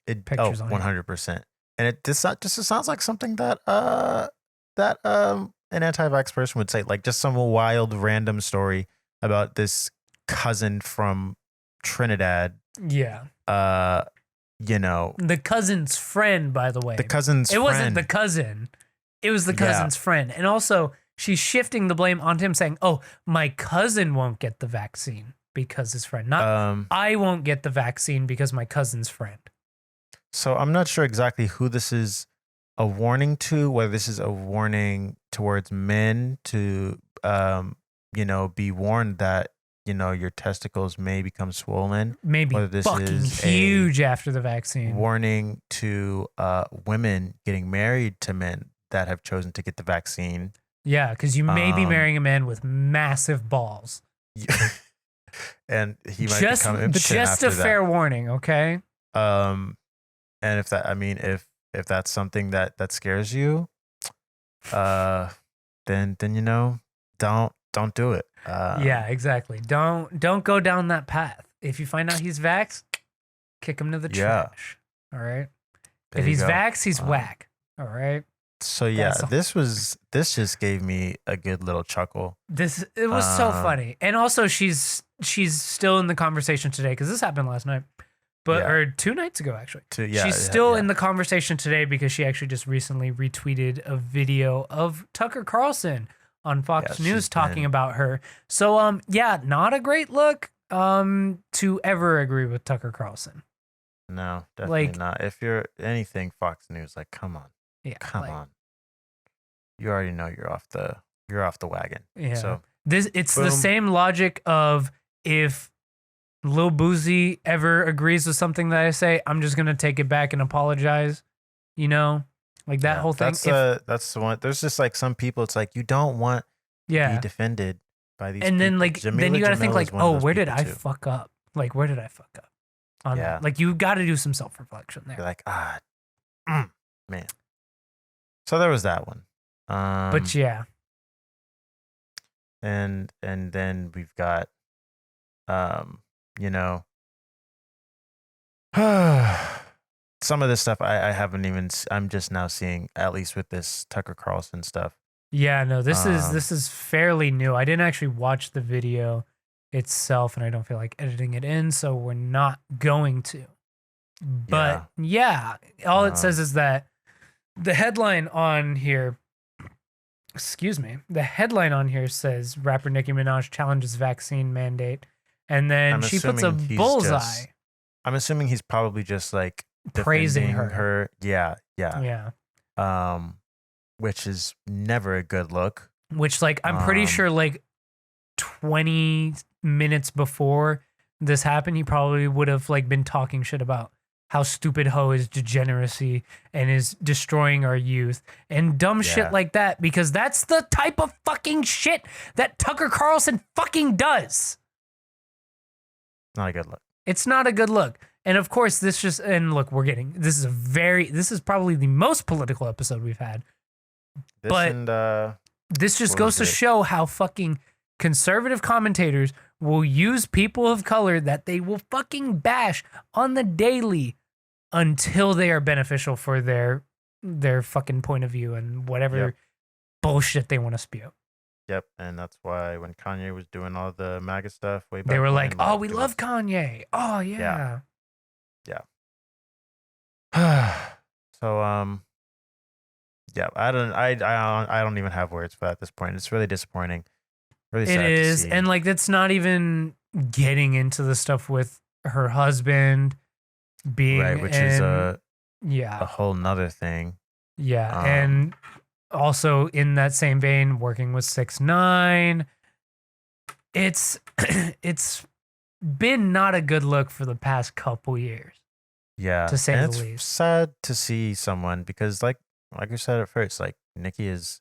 pictures on 100%. And this sounds like something that an anti-vax person would say. Like, just some wild random story about this cousin from Trinidad. Yeah. You know, the cousin's friend, by the way. It wasn't the cousin. It was the cousin's friend. And also, she's shifting the blame onto him, saying, oh, my cousin won't get the vaccine because his friend. Not I won't get the vaccine because my cousin's friend. So I'm not sure exactly who this is a warning to, whether this is a warning towards men to, be warned that, your testicles may become swollen. Maybe this fucking is huge after the vaccine. Warning to women getting married to men that have chosen to get the vaccine. Yeah, because you may be marrying a man with massive balls. And he might become impotent just after a fair warning, okay? And if if that's something that scares you, then don't do it. Yeah, exactly. Don't go down that path. If you find out he's vaxxed, kick him to the trash. All right. If he's vaxxed, he's whack. All right. So yeah, this just gave me a good little chuckle. It was so funny, and also she's still in the conversation today because this happened last night, or 2 nights ago actually. She's still in the conversation today because she actually just recently retweeted a video of Tucker Carlson on Fox News talking about her. So not a great look to ever agree with Tucker Carlson. No, definitely not. If you're anything Fox News, like come on. Yeah, come on. You already know you're off the wagon. Yeah. So it's the same logic of if Lil Boozy ever agrees with something that I say, I'm just gonna take it back and apologize. Like that whole thing. That's the one. There's just like some people. It's like you don't want to be defended by these. And then people. then you gotta think like, oh, where did I fuck up? Like where did I fuck up? On that? Like you got to do some self reflection there. You're like man. So there was that one. But yeah. And then we've got, some of this stuff I haven't even. I'm just now seeing, at least with this Tucker Carlson stuff. Yeah, no, this is fairly new. I didn't actually watch the video itself, and I don't feel like editing it in, so we're not going to. But all it says is that the headline on here. The headline on here says rapper Nicki Minaj challenges vaccine mandate And then she puts a bullseye. I'm assuming he's probably just like praising her. Yeah. Which is never a good look. Which, like, I'm pretty sure, like, 20 minutes before this happened, he probably would have, like, been talking shit about how stupid Ho is degeneracy and is destroying our youth and dumb shit like that, because that's the type of fucking shit that Tucker Carlson fucking does. Not a good look. It's not a good look. And of course, this is probably the most political episode we've had. This just goes to show how fucking conservative commentators will use people of color that they will fucking bash on the daily until they are beneficial for their fucking point of view and whatever bullshit they want to spew. Yep, and that's why when Kanye was doing all the MAGA stuff way back, they were like, "Oh, we love Kanye." Oh yeah. So yeah, I don't even have words for that at this point. It's really disappointing. Really sad to see. And like that's not even getting into the stuff with her husband being right, which is a whole nother thing. Yeah, and also in that same vein, working with 6ix9ine, it's been not a good look for the past couple years. Yeah, to say and the it's least. sad to see someone because, like you said at first, like Nicki is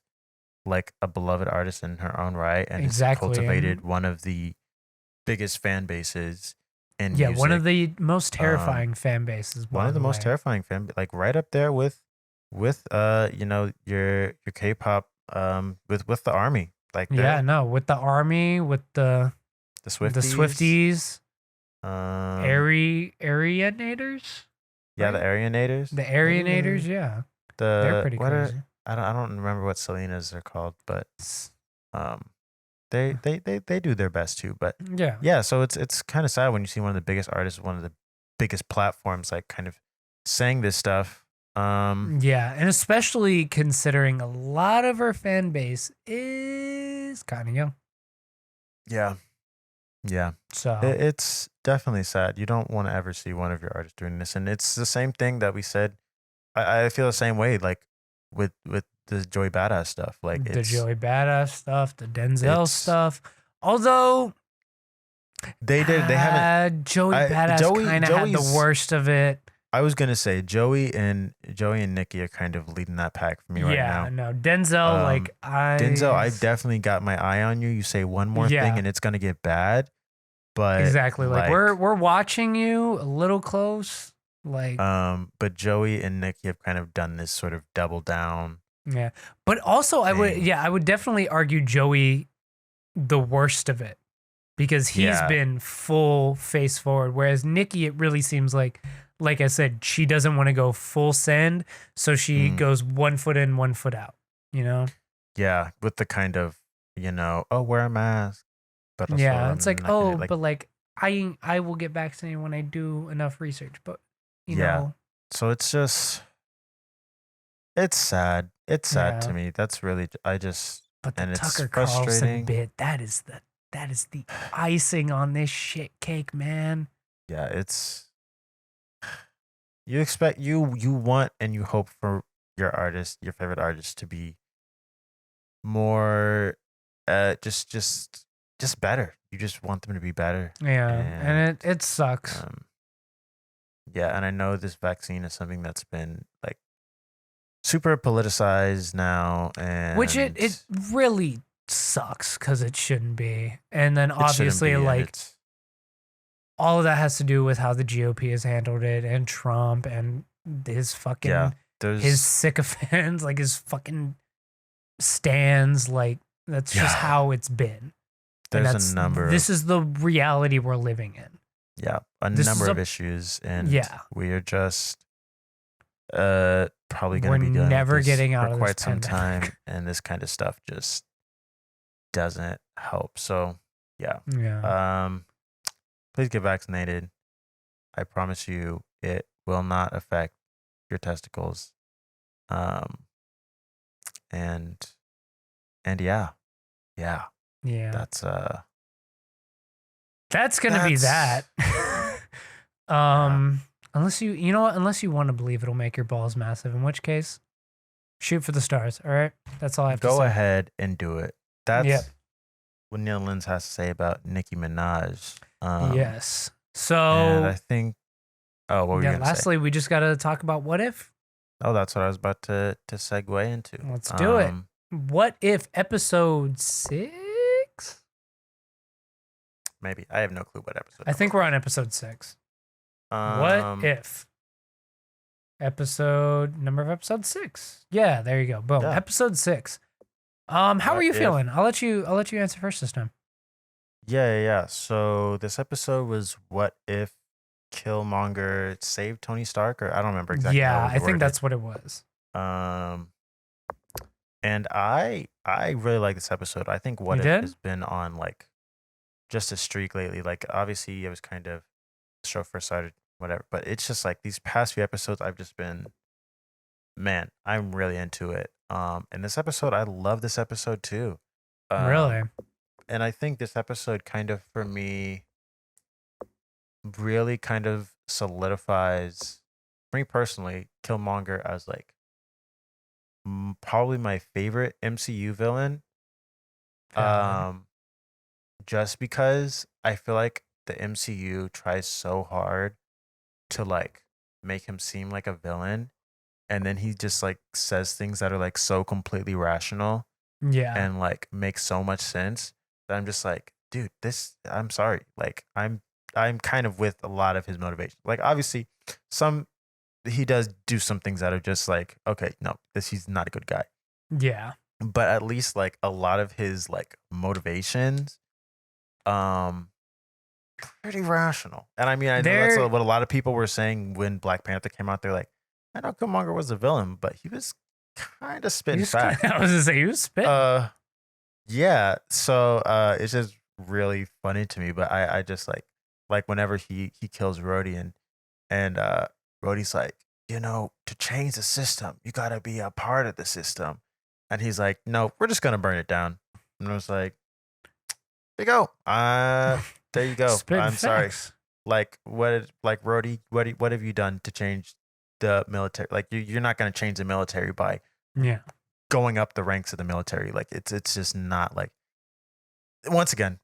like a beloved artist in her own right, and has cultivated one of the biggest fan bases in music. One of the most terrifying fan bases. One of the most terrifying like right up there with your K-pop with the army, like with the army, with the Swifties. Arianators? Yeah, the Arianators. The Arianators, yeah. They're pretty crazy. I don't remember what Selena's are called, but they do their best too. But yeah. So it's kind of sad when you see one of the biggest artists, one of the biggest platforms, like kind of saying this stuff. And especially considering a lot of her fan base is kind of young. Yeah. So it's definitely sad. You don't want to ever see one of your artists doing this. And it's the same thing that we said. I feel the same way, like with the Joey Badass stuff. Like the Joey Badass stuff, the Denzel stuff. Although they haven't Joey Badass kind of had the worst of it. I was gonna say Joey and Nicki are kind of leading that pack for me right now. Yeah, no, Denzel, Denzel, I definitely got my eye on you. You say one more thing and it's gonna get bad. But exactly, like we're watching you a little close. Like but Joey and Nicki have kind of done this sort of double down. Yeah. But also I would definitely argue Joey the worst of it. Because he's been full face forward. Whereas Nicki, it really seems like I said, she doesn't want to go full send, so she goes 1 foot in, 1 foot out, you know? Yeah, with the kind of, wear a mask. But it's like, but like, I will get vaccinated when I do enough research, but, you know. So it's just, it's sad. It's sad to me. That's really, but the Tucker Carlson bit, that is the icing on this shit cake, man. Yeah, it's... You expect you want and you hope for your favorite artist, to be more, just better. You just want them to be better. Yeah, and it sucks. And I know this vaccine is something that's been like super politicized now, and which it really sucks because it shouldn't be. And then obviously all of that has to do with how the GOP has handled it, and Trump and his fucking his sycophants, like his fucking stands, like that's just how it's been. There's a number. This is the reality we're living in. Yeah, number of issues, and we are just probably going to be dealing never with this getting out for of quite this some pandemic. time, and this kind of stuff just doesn't help. So please get vaccinated. I promise you, it will not affect your testicles. And That's gonna be that. Unless you know what? Unless you want to believe it'll make your balls massive, in which case, shoot for the stars. All right, that's all I have to say. Go ahead and do it. That's what Neil Linz has to say about Nicki Minaj. Yes. So, and I think. Oh, what were you gonna say? Lastly, we just got to talk about what if. Oh, that's what I was about to segue into. Let's do it. What if episode 6? Maybe. I have no clue what episode. I think we're on episode 6. What if number of episode 6? Yeah, there you go. Boom. Yeah. Episode 6. How are you feeling? I'll let you answer first this time. Yeah. So this episode was what if Killmonger saved Tony Stark, or I don't remember exactly. Yeah, I think that's what it was. And I really like this episode. I think what if has been on like just a streak lately. Like obviously it was kind of the show first started, whatever, but it's just like these past few episodes I've just been, man, I'm really into it. And this episode, I love this episode too. Really? And I think this episode kind of for me really kind of solidifies, for me personally, Killmonger as like probably my favorite MCU villain. Just because I feel like the MCU tries so hard to like make him seem like a villain, and then he just like says things that are like so completely rational, and like make so much sense that I'm just like, dude, I'm sorry, like I'm kind of with a lot of his motivation. Like obviously he does do some things that are just like, okay, no, he's not a good guy. Yeah. But at least like a lot of his like motivations, pretty rational. And I mean, I know that's what a lot of people were saying when Black Panther came out. They're like, I know Killmonger was a villain, but he was kind of spitting facts. I was gonna say he was spitting. Yeah. So it's just really funny to me. But I just like whenever he kills Rhodey and Rhodey's like, you know, to change the system, you gotta be a part of the system. And he's like, no, we're just gonna burn it down. And I was like, there you go. There you go. I'm sorry. Like Rhodey, what have you done to change the military? Like you're not gonna change the military by going up the ranks of the military. Like it's just not like, once again,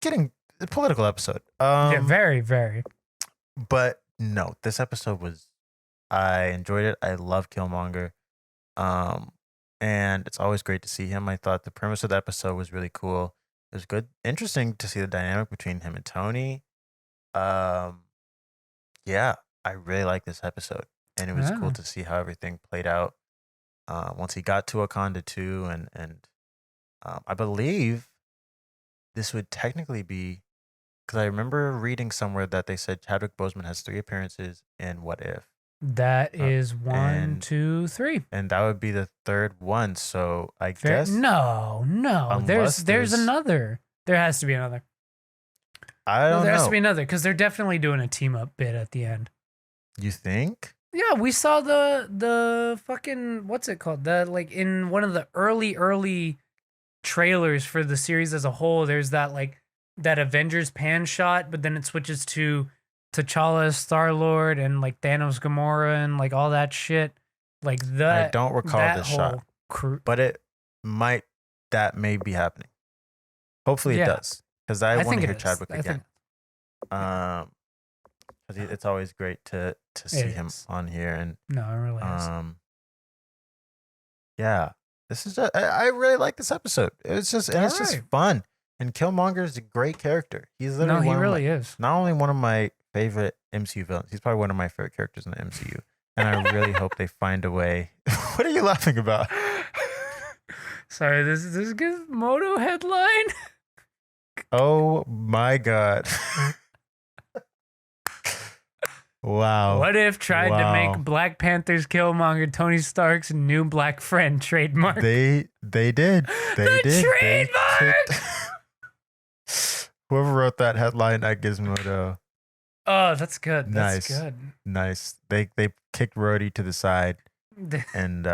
getting a political episode. Yeah, very, very. But no, this episode was, I enjoyed it. I love Killmonger. And it's always great to see him. I thought the premise of the episode was really cool. It was good, interesting to see the dynamic between him and Tony. Yeah, I really like this episode, and it was cool to see how everything played out. Once he got to Wakanda too, and I believe this would technically be, because I remember reading somewhere that they said Chadwick Boseman has 3 appearances in What If. That is 1, 2, 3, and that would be the 3rd one. So I guess no. There's another. There has to be another. I don't know. There has to be another, because they're definitely doing a team up bit at the end. You think? Yeah, we saw the fucking, what's it called? The like in one of the early trailers for the series as a whole. There's that Avengers pan shot, but then it switches to T'Challa, Star-Lord, and like Thanos, Gamora, and like all that shit. Like that. I don't recall this shot, but that may be happening. Hopefully it does, because I want to hear Chadwick again. Because it's always great to see him on here, and no, it really is. Yeah, this is I really like this episode. It's just fun, and Killmonger is a great character. He's literally he really is not only one of my favorite MCU villains, he's probably one of my favorite characters in the MCU, and I really hope they find a way. What are you laughing about? Sorry, this is a good Moto headline. Oh my god. Wow. What if tried to make Black Panther's Killmonger Tony Stark's new black friend trademark? They did. They did. Trademark. Whoever wrote that headline at Gizmodo. Oh, that's good. That's good. Nice. They kicked Rhodey to the side, and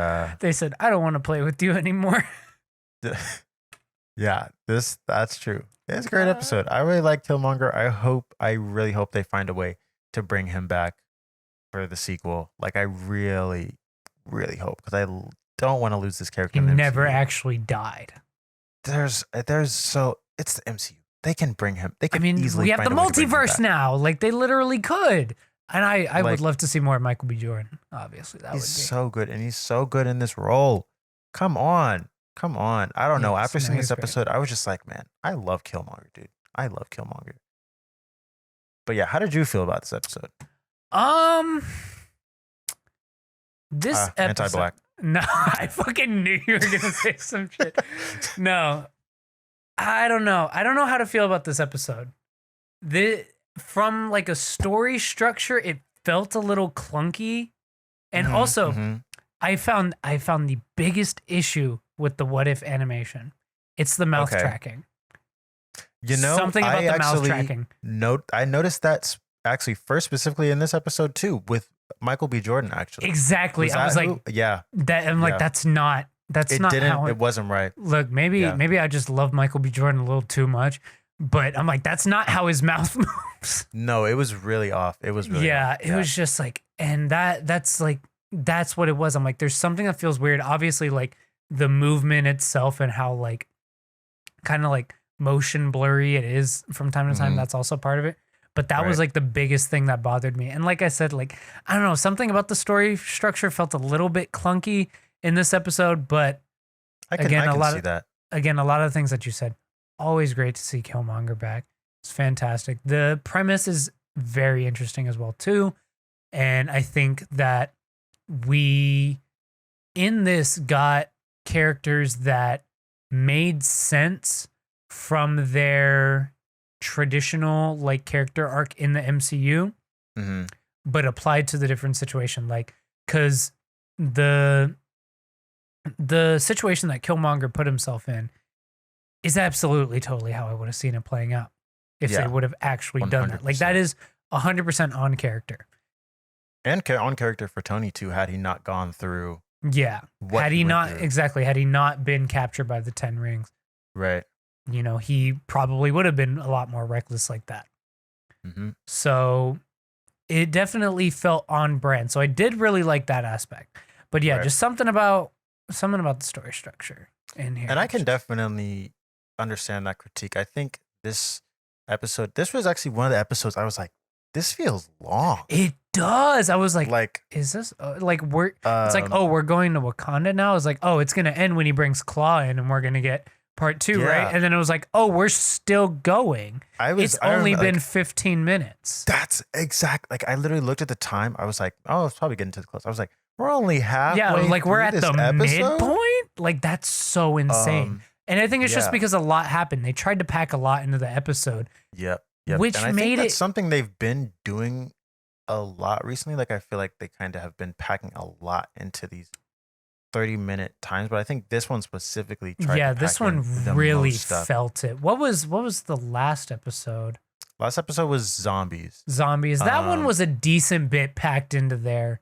they said, "I don't want to play with you anymore." Yeah, that's true. It's a great episode. I really like Killmonger. I really hope they find a way to bring him back for the sequel. Like I really, really hope, because I don't want to lose this character. He in the never MCU. actually died. It's the MCU. They can bring him. They can easily. We have the multiverse now. Like they literally could. And I would love to see more of Michael B. Jordan. Obviously, he's so good, and he's so good in this role. Come on. I don't know. After seeing this episode, I was just like, man, I love Killmonger, dude. I love Killmonger. But yeah, how did you feel about this episode? This episode. Anti-black. No, I fucking knew you were gonna say some shit. No, I don't know. I don't know how to feel about this episode. From like a story structure, it felt a little clunky, and also, I found the biggest issue with the What If animation. It's the mouth tracking. You know, something about the mouth tracking. I noticed that actually first specifically in this episode too with Michael B. Jordan. Actually, exactly. I was like, yeah, that. I'm like, that's not. It wasn't right. Look, maybe I just love Michael B. Jordan a little too much, but I'm like, that's not how his mouth moves. No, it was really off. It was really off. It was just like, and that's what it was. I'm like, there's something that feels weird. Obviously, like the movement itself and how like kind of like motion blurry it is from time to time. That's also part of it. But that was like the biggest thing that bothered me. And like I said, like, I don't know, something about the story structure felt a little bit clunky in this episode. But I can see that. Again, a lot of the things that you said, always great to see Killmonger back. It's fantastic. The premise is very interesting as well, too. And I think that we, in this, got characters that made sense from their traditional like character arc in the MCU, but applied to the different situation. Like, because the situation that Killmonger put himself in is absolutely totally how I would have seen it playing out if they would have actually 100%. Done that. Like that is 100% on character. And on character for Tony too, had he not gone through. Yeah. Had he not been captured by the 10 rings. Right. You know, he probably would have been a lot more reckless like that. So it definitely felt on brand. So I did really like that aspect. But yeah, just something about the story structure in here. And I can definitely understand that critique. I think this was actually one of the episodes I was like, this feels long. It does. I was like is this like we're it's like, oh, we're going to Wakanda now. It's like, oh, it's going to end when he brings Claw in and we're going to get part 2, right? And then it was like, oh, we're still going. It's only been 15 minutes. That's exact. Like I literally looked at the time. I was like, oh, it's probably getting to the close. I was like, we're only halfway. Yeah, like we're at the episode? midpoint. Like that's so insane. And I think it's just because a lot happened. They tried to pack a lot into the episode. Yep. Which and I made think that's it something they've been doing a lot recently. Like I feel like they kind of have been packing a lot into these 30-minute times, but I think this one specifically tried to pack this one really felt it. What was the last episode? Last episode was zombies. That one was a decent bit packed into there.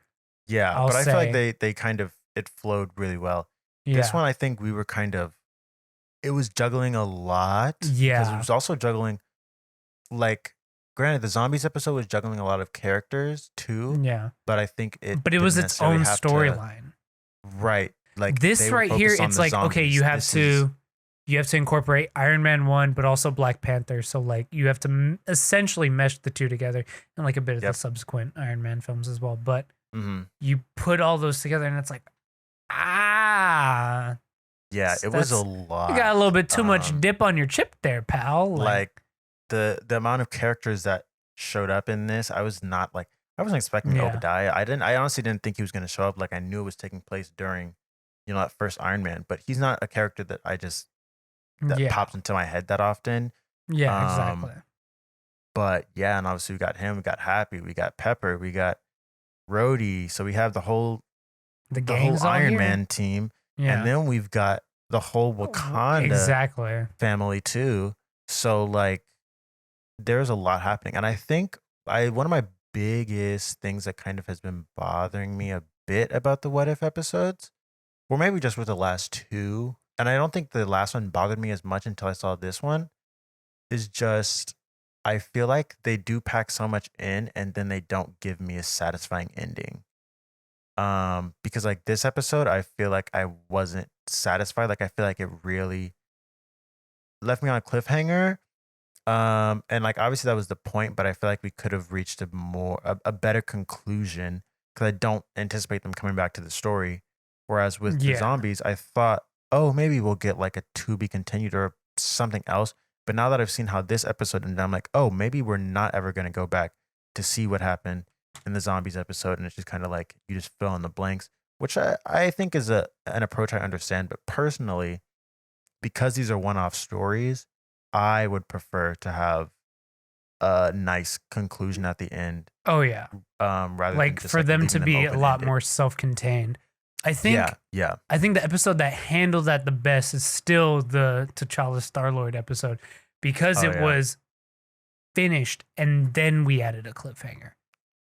Yeah, but I feel like they kind of, it flowed really well. This one, I think we were it was juggling a lot. Yeah. Because it was also juggling, like, granted, the zombies episode was juggling a lot of characters too. Yeah. But I think it was its own storyline. Right. Like this right here, it's like, okay, you have to incorporate Iron Man 1, but also Black Panther. So like you have to essentially mesh the two together and like a bit of the subsequent Iron Man films as well. But you put all those together and it's like, yeah, it was a lot. You got a little bit too much dip on your chip there, pal. Like the amount of characters that showed up in this, I wasn't expecting Obadiah. I honestly didn't think he was going to show up. Like I knew it was taking place during, that first Iron Man, but he's not a character that pops into my head that often. Yeah, exactly. But yeah, and obviously we got him, we got Happy, we got Pepper, we got Rhodey. So we have the whole Iron Man team. Yeah. And then we've got the whole Wakanda family too. So like there's a lot happening. And I think one of my biggest things that kind of has been bothering me a bit about the What If episodes, or maybe just with the last 2, and I don't think the last one bothered me as much until I saw this one, is just I feel like they do pack so much in and then they don't give me a satisfying ending. Because like this episode, I feel like I wasn't satisfied. Like I feel like it really left me on a cliffhanger. And like obviously that was the point, but I feel like we could have reached a better conclusion because I don't anticipate them coming back to the story. Whereas with the zombies, I thought, oh, maybe we'll get like a to be continued or something else. But now that I've seen how this episode ended, I'm like, oh, maybe we're not ever going to go back to see what happened in the zombies episode. And it's just kind of like you just fill in the blanks, which I think is an approach I understand. But personally, because these are one-off stories, I would prefer to have a nice conclusion at the end. Oh yeah. Rather like than just, for them to be a lot more self-contained. I think I think the episode that handled that the best is still the T'Challa Star-Lord episode because it was finished and then we added a cliffhanger.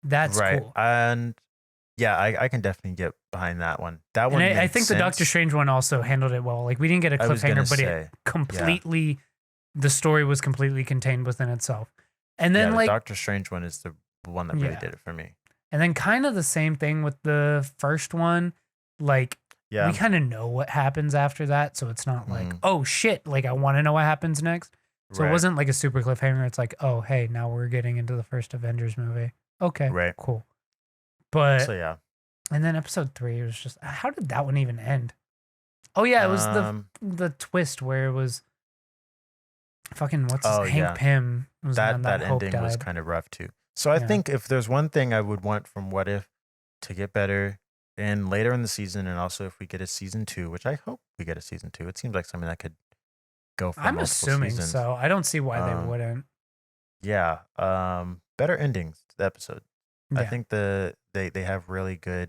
That's cool. And yeah, I can definitely get behind that one. That one, I think the Doctor Strange one also handled it well. Like we didn't get a cliffhanger, but it completely the story was completely contained within itself. And then the Doctor Strange one is the one that really did it for me. And then kind of the same thing with the first one. Like we kind of know what happens after that, so it's not like, oh shit, like I want to know what happens next. So it wasn't like a super cliffhanger. It's like, oh hey, now we're getting into the first Avengers movie. Okay, cool. But and then episode 3 was just, how did that one even end? Oh yeah, it was the twist where it was fucking Hank Pym was that Hope ending died. was kind of rough too. So I think if there's one thing I would want from What If to get better and later in the season, and also if we get a season 2, which I hope we get a season 2, it seems like something that could go for I'm multiple assuming seasons. so. I don't see why they wouldn't. Yeah, better endings to the episode. Yeah. I think they have really good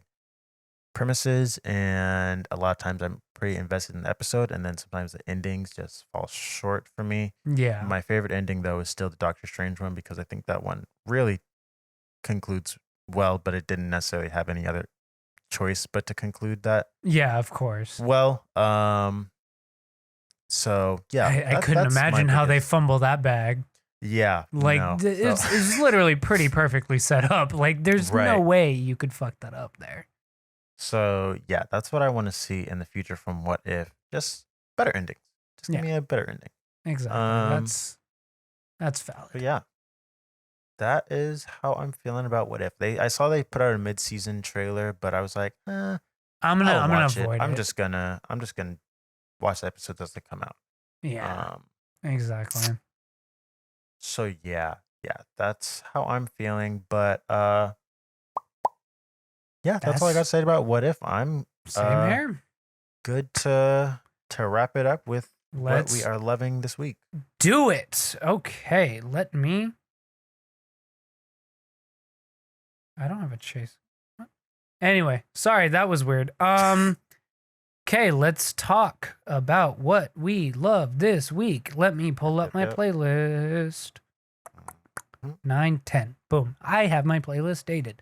premises, and a lot of times I'm pretty invested in the episode, and then sometimes the endings just fall short for me. Yeah. My favorite ending though is still the Doctor Strange one because I think that one really concludes well, but it didn't necessarily have any other choice but to conclude that. Yeah, of course. Well, so yeah, I couldn't imagine how they fumble that bag. Yeah, like it's literally pretty perfectly set up. Like there's no way you could fuck that up there. So yeah, that's what I want to see in the future from What If. Just better endings. Just give me a better ending. Exactly. That's valid. But yeah, that is how I'm feeling about What If. I saw they put out a mid-season trailer, but I was like, I'm gonna avoid it. I'm just gonna watch the episodes as they come out. Yeah. Exactly. So yeah, that's how I'm feeling. But that's all I got to say about What If. I'm same here. Good to wrap it up with what we are loving this week. Do it. Okay, let me. I don't have a chase. What? Anyway, sorry, that was weird. Okay, let's talk about what we love this week. Let me pull up my playlist. 9, 10. Boom. I have my playlist dated.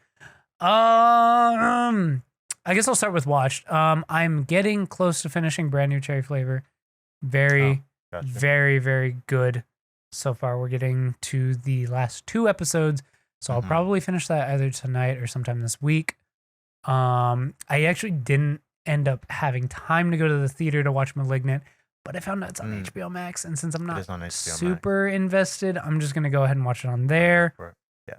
I guess I'll start with watched. I'm getting close to finishing Brand New Cherry Flavor. Very, very good so far. We're getting to the last 2 episodes, so I'll probably finish that either tonight or sometime this week. I actually didn't end up having time to go to the theater to watch Malignant, but I found out it's on HBO Max, and since I'm not super invested, I'm just gonna go ahead and watch it on there. Yeah.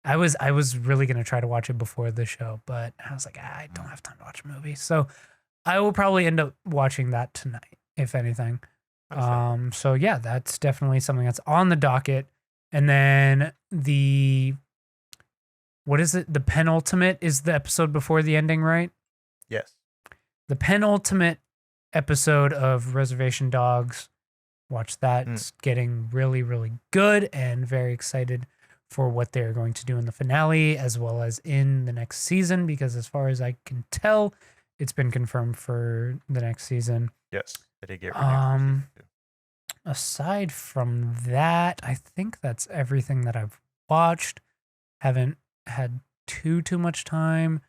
I was really gonna try to watch it before the show, but I was like, I don't have time to watch a movie, so I will probably end up watching that tonight, if anything. So yeah, that's definitely something that's on the docket. And then what is it? The penultimate is the episode before the ending, right? Yes. The penultimate episode of Reservation Dogs. Watch that. It's getting really, really good, and very excited for what they're going to do in the finale as well as in the next season, because as far as I can tell, it's been confirmed for the next season. Yes. They did get renewed. Aside from that, I think that's everything that I've watched. Haven't had too much time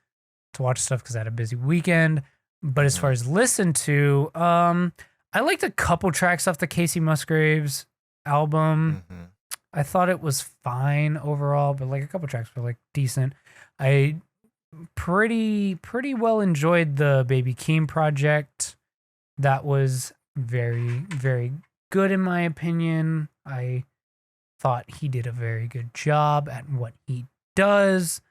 to watch stuff because I had a busy weekend, But as far as listen to, I liked a couple tracks off the Casey Musgraves album. I thought it was fine overall, but like a couple tracks were like decent. I pretty well enjoyed the Baby Keem project. That was very, very good in my opinion. I thought he did a very good job at what he does,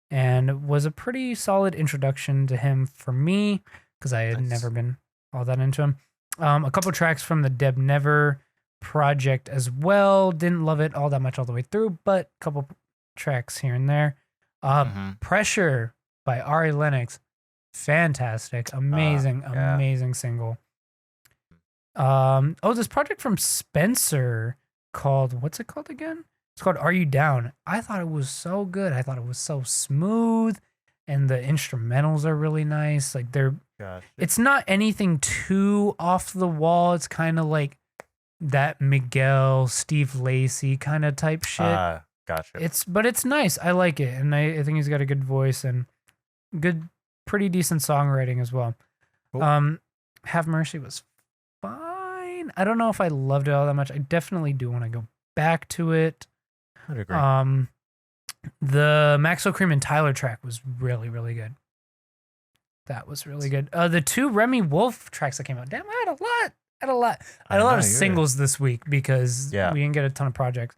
and was a pretty solid introduction to him for me because I had never been all that into him. A couple tracks from the Deb Never project as well. Didn't love it all that much all the way through, but a couple tracks here and there. Pressure by Ari Lennox. Fantastic. Amazing, amazing single. This project from Spencer called, what's it called again? It's called Are You Down? I thought it was so good. I thought it was so smooth, and the instrumentals are really nice. Like it's not anything too off the wall. It's kind of like that Miguel, Steve Lacy kind of type shit. Gotcha. But it's nice. I like it, and I think he's got a good voice and pretty decent songwriting as well. Cool. Have Mercy was fine. I don't know if I loved it all that much. I definitely do want to go back to it. I'd agree. The Maxo Cream and Tyler track was really, really good. That was really good. The 2 Remy Wolf tracks that came out. Damn, I had a lot of singles this week because we didn't get a ton of projects.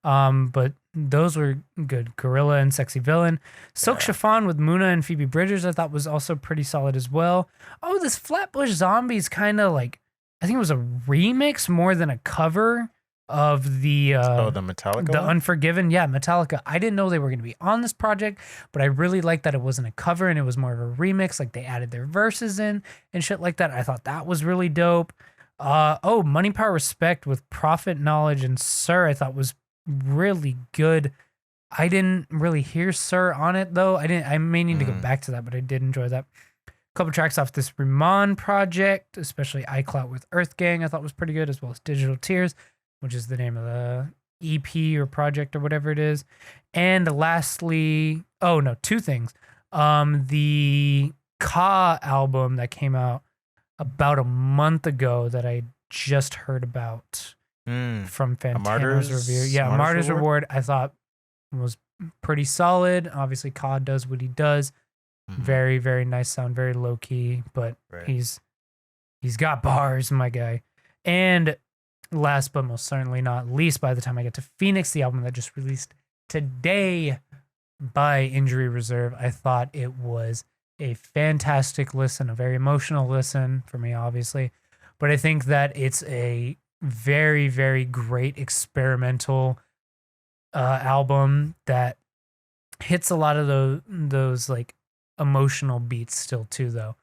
But those were good. Gorilla and Sexy Villain. Silk Chiffon with Muna and Phoebe Bridgers I thought was also pretty solid as well. Oh, this Flatbush Zombies kind of like, I think it was a remix more than a cover of the Metallica the one? Unforgiven. Yeah, Metallica. I didn't know they were going to be on this project, but I really liked that it wasn't a cover and it was more of a remix. Like they added their verses in and shit like that. I thought that was really dope. Money, Power, Respect with Profit, Knowledge, and Sir I thought was really good. I didn't really hear Sir on it though. I may need to go back to that, but I did enjoy that. A couple tracks off this Ramon project, especially iClout with Earth Gang, I thought was pretty good, as well as Digital Tears, which is the name of the EP or project or whatever it is. And lastly, 2 things. The Ka album that came out about a month ago that I just heard about from Fantana's review. Yeah, Martyr's Reward I thought was pretty solid. Obviously, Ka does what he does. Very, very nice sound, very low key, but he's got bars, my guy. And last but most certainly not least, by the time I get to Phoenix, the album that just released today by Injury Reserve, I thought it was a fantastic listen, a very emotional listen for me, obviously. But I think that it's a very, very great experimental album that hits a lot of those like emotional beats still too, though.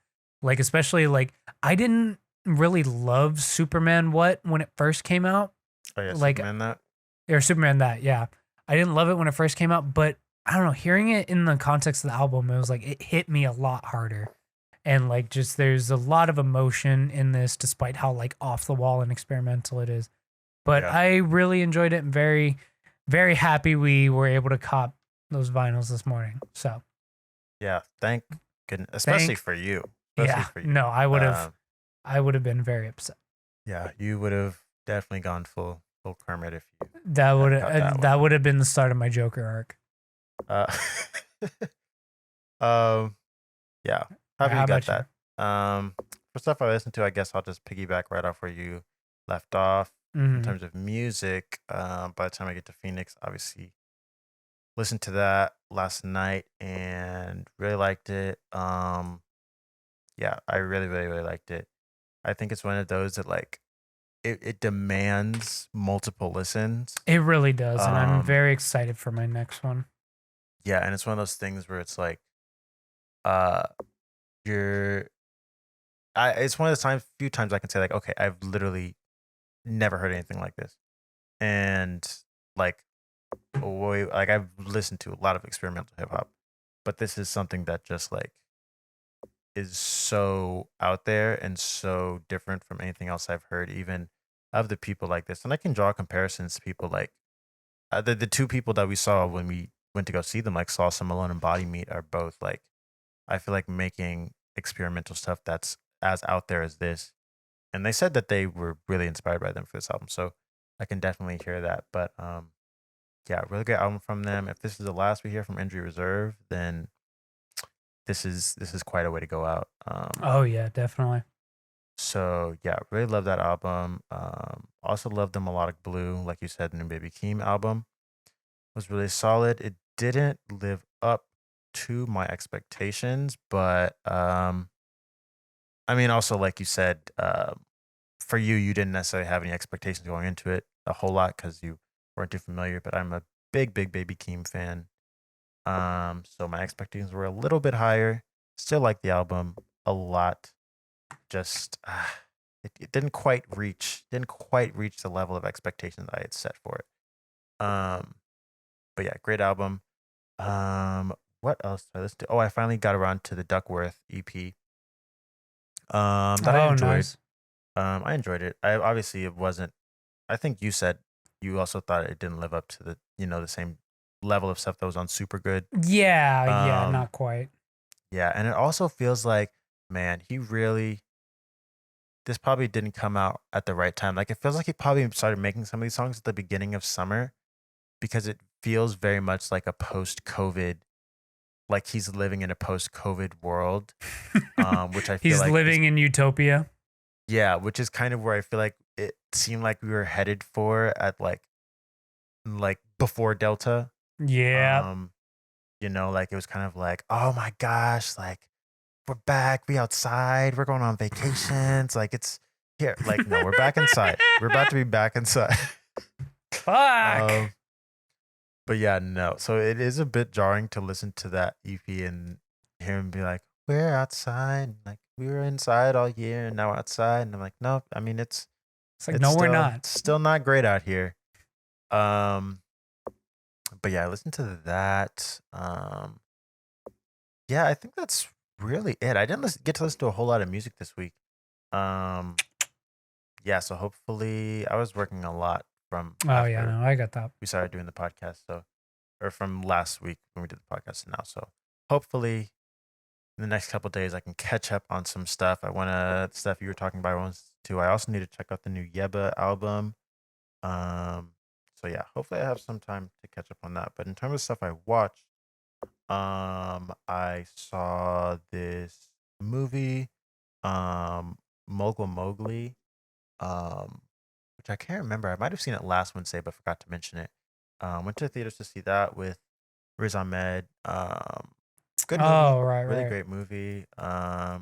Like especially like I didn't really love Superman when it first came out. Oh yeah, like, Superman That? Or Superman That, yeah. I didn't love it when it first came out, but I don't know, hearing it in the context of the album, it was like it hit me a lot harder. And like just there's a lot of emotion in this despite how like off the wall and experimental it is. But I really enjoyed it and very, very happy we were able to cop those vinyls this morning. So yeah, thank goodness. Especially for you. No, I would have been very upset. Yeah, you would have definitely gone full Kermit if you. That would have been the start of my Joker arc. Yeah. How you got that? For stuff I listened to, I guess I'll just piggyback right off where you left off in terms of music. By the time I get to Phoenix, obviously listened to that last night and really liked it. Yeah, I really, really, really liked it. I think it's one of those that like it demands multiple listens. It really does, and I'm very excited for my next one. Yeah, and it's one of those things where it's like, it's one of those few times I can say like, okay, I've literally never heard anything like this, and like I've listened to a lot of experimental hip hop, but this is something that just like is so out there and so different from anything else I've heard, even of the people like this. And I can draw comparisons to people like the 2 people that we saw when we went to go see them, like Sauce and Malone and Body Meat, are both like, I feel like making experimental stuff that's as out there as this. And they said that they were really inspired by them for this album, so I can definitely hear that. But yeah, really great album from them. If this is the last we hear from Injury Reserve, then this is quite a way to go out. Oh yeah, definitely. So yeah, really love that album. Also love the Melodic Blue, like you said, the new Baby Keem album was really solid. It didn't live up to my expectations, but I mean, also like you said, for you, you didn't necessarily have any expectations going into it a whole lot because you weren't too familiar. But I'm a big Baby Keem fan. So my expectations were a little bit higher. Still like the album a lot. Just it didn't quite reach the level of expectations I had set for it. But yeah, great album. What else did I listen to? Oh, I finally got around to the Duckworth EP. That I enjoyed. Nice. I enjoyed it. I obviously it wasn't. I think you said you also thought it didn't live up to the same level of stuff that was on Super Good. Yeah, not quite. Yeah, and it also feels like, man, this probably didn't come out at the right time. Like it feels like he probably started making some of these songs at the beginning of summer because it feels very much like a post-COVID, like he's living in a post-COVID world, which I feel he's like living in utopia. Yeah, which is kind of where I feel like it seemed like we were headed for at like before Delta. Yeah. Like it was kind of like, oh my gosh, like we're back, we outside, we're going on vacations, like it's here. Like, no, we're back inside. We're about to be back inside. Fuck. But yeah, no. So it is a bit jarring to listen to that EP and hear him be like, we're outside, like we were inside all year and now outside. And I'm like, no, I mean it's like, no, we're not. It's still not great out here. But yeah, I listened to that. Yeah, I think that's really it. I didn't get to listen to a whole lot of music this week. Yeah, so hopefully I was working a lot from yeah, no, I got that. We started doing the podcast, or from last week when we did the podcast to now. So hopefully in the next couple of days I can catch up on some stuff. Stuff you were talking about once too. I also need to check out the new Yeba album. So yeah, hopefully I have some time to catch up on that. But in terms of stuff I watched, I saw this movie, Mogul Mowgli, which I can't remember. I might have seen it last Wednesday, but forgot to mention it. Went to the theaters to see that with Riz Ahmed. Good movie. Oh, right, really great movie. I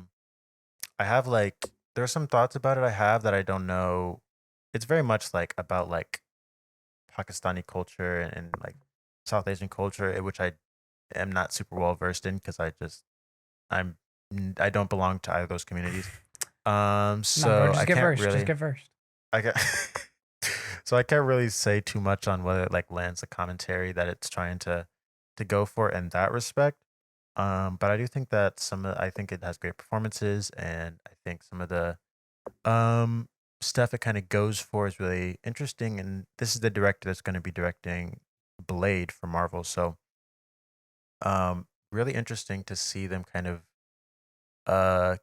have there are some thoughts about it I have that I don't know. It's very much like about like Pakistani culture and like South Asian culture, which I am not super well versed in because I don't belong to either of those communities. So I can't really just get versed. I got so I can't really say too much on whether it like lands the commentary that it's trying to go for in that respect. But I do think that I think it has great performances, and I think some of the stuff it kind of goes for is really interesting. And this is the director that's going to be directing Blade for Marvel, so really interesting to see them kind of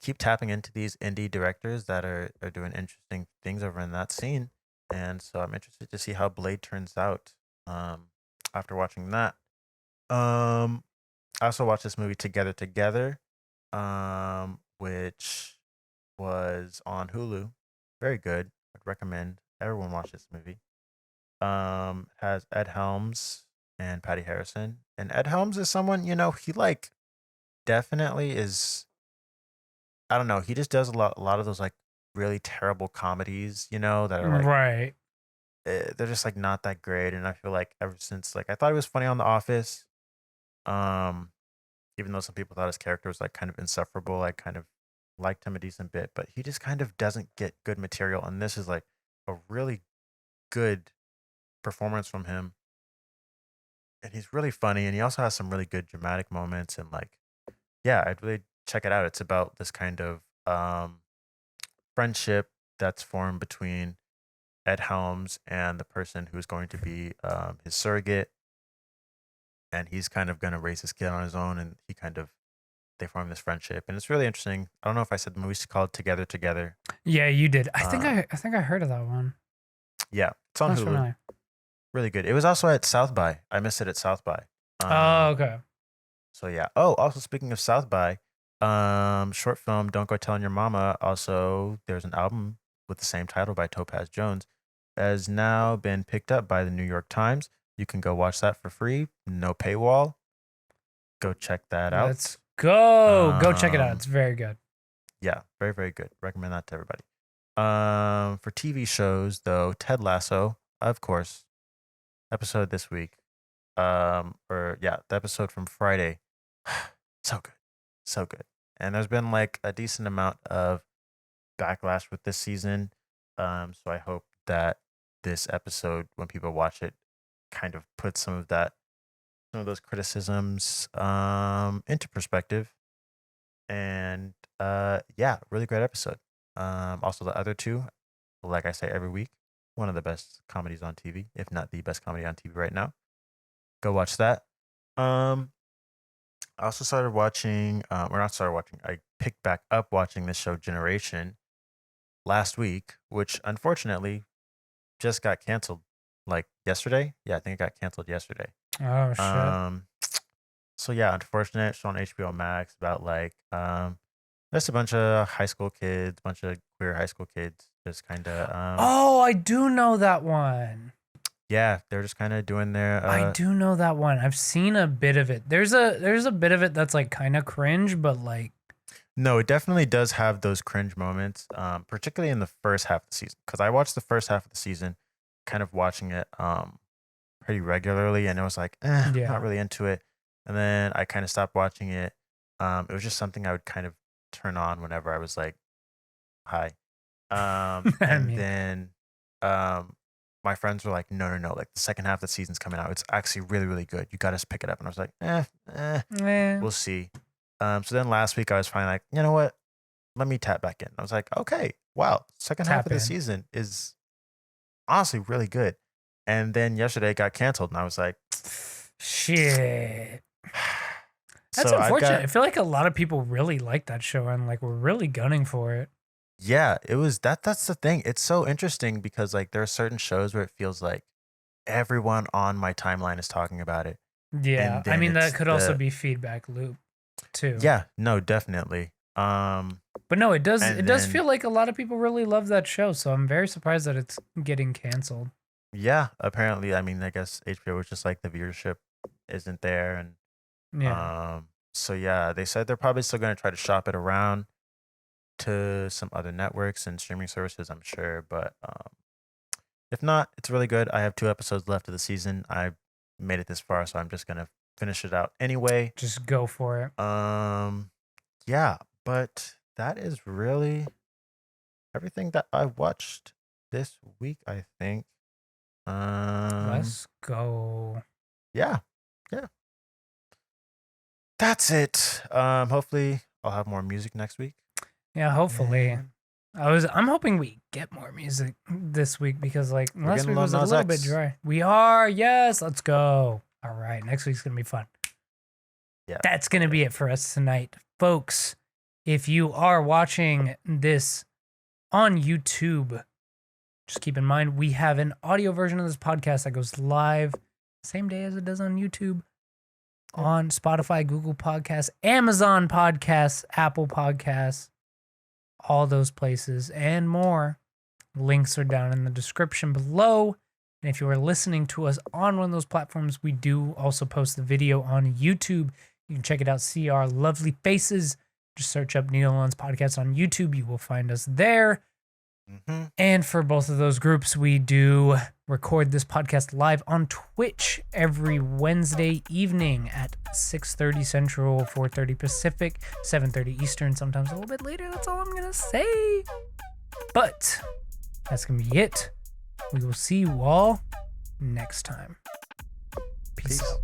keep tapping into these indie directors that are doing interesting things over in that scene. And so I'm interested to see how Blade turns out after watching that. I also watched this movie Together, which was on Hulu. Very good. I'd recommend everyone watch this movie. Has Ed Helms and Patty Harrison. And Ed Helms is someone, he like definitely is, I don't know, he just does a lot of those like really terrible comedies, that are like right. They're just like not that great. And I feel like ever since like I thought he was funny on The Office, even though some people thought his character was like kind of insufferable, I kind of liked him a decent bit, but he just kind of doesn't get good material. And this is like a really good performance from him. And he's really funny, and he also has some really good dramatic moments. And like, yeah, I'd really check it out. It's about this kind of friendship that's formed between Ed Helms and the person who's going to be his surrogate. And he's kind of going to raise his kid on his own, and he kind of they form this friendship, and it's really interesting. I don't know if I said the movie's called Together Together. Yeah, you did. I think I heard of that one. Yeah, it's on Hulu. Familiar. Really good. It was also at South by. I missed it at South by. Okay. So yeah. Oh, also speaking of South by, short film Don't Go Telling Your Mama. Also, there's an album with the same title by Topaz Jones, has now been picked up by the New York Times. You can go watch that for free, no paywall. Go check that out. Let's go. Go check it out. It's very good. Yeah, very, very good. Recommend that to everybody. For TV shows, though, Ted Lasso, of course, episode this week. The episode from Friday. So good. So good. And there's been like a decent amount of backlash with this season. So I hope that this episode, when people watch it, kind of puts some of those criticisms into perspective. And really great episode. Also the other two, like I say every week, one of the best comedies on TV, if not the best comedy on TV right now. Go watch that. I also started watching, I picked back up watching this show Generation last week, which unfortunately just got canceled like yesterday. Yeah, I think it got canceled yesterday. Oh, shit. So yeah, unfortunate. It's on HBO Max about like, just a bunch of high school kids, bunch of queer high school kids, just kind of. Oh, I do know that one. Yeah, they're just kind of doing their. I do know that one. I've seen a bit of it. There's a bit of it that's like kind of cringe, but like. No, it definitely does have those cringe moments, particularly in the first half of the season. Because I watched the first half of the season, kind of watching it pretty regularly, and it was like, not really into it. And then I kind of stopped watching it. It was just something I would kind of turn on whenever I was like high. Then my friends were like, no, like the second half of the season's coming out, it's actually really, really good, you gotta pick it up. And I was like, we'll see. So then last week I was finally like, you know what, let me tap back in. I was like, okay, wow, second half of the season is honestly really good. And then yesterday it got canceled, and I was like, shit. That's unfortunate. I feel like a lot of people really like that show and like we're really gunning for it. Yeah, it was that's the thing. It's so interesting because like there are certain shows where it feels like everyone on my timeline is talking about it. Yeah. I mean, that could also be feedback loop too. Yeah, no, definitely. But no, it does feel like a lot of people really love that show, so I'm very surprised that it's getting canceled. Yeah, apparently, I mean, I guess HBO was just like the viewership isn't there, and so yeah, they said they're probably still going to try to shop it around to some other networks and streaming services, I'm sure, but if not, it's really good. I have 2 episodes left of the season. I made it this far, so I'm just going to finish it out anyway. Just go for it. Yeah, but that is really everything that I watched this week, I think. Let's go. Yeah. That's it. Hopefully I'll have more music next week. Yeah, hopefully. I'm hoping we get more music this week because like last week was a little bit dry. We are, yes, let's go. All right, next week's gonna be fun. Yeah. That's gonna be it for us tonight. Folks, if you are watching this on YouTube, just keep in mind we have an audio version of this podcast that goes live same day as it does on YouTube, on Spotify, Google Podcasts, Amazon Podcasts, Apple Podcasts, all those places and more. Links are down in the description below. And if you are listening to us on one of those platforms, we do also post the video on YouTube. You can check it out, see our lovely faces. Just search up Needle Nuns Podcast on YouTube. You will find us there. Mm-hmm. And for both of those groups, we do record this podcast live on Twitch every Wednesday evening at 6:30 Central, 4:30 Pacific, 7:30 Eastern, sometimes a little bit later. That's all I'm going to say. But that's going to be it. We will see you all next time. Peace out.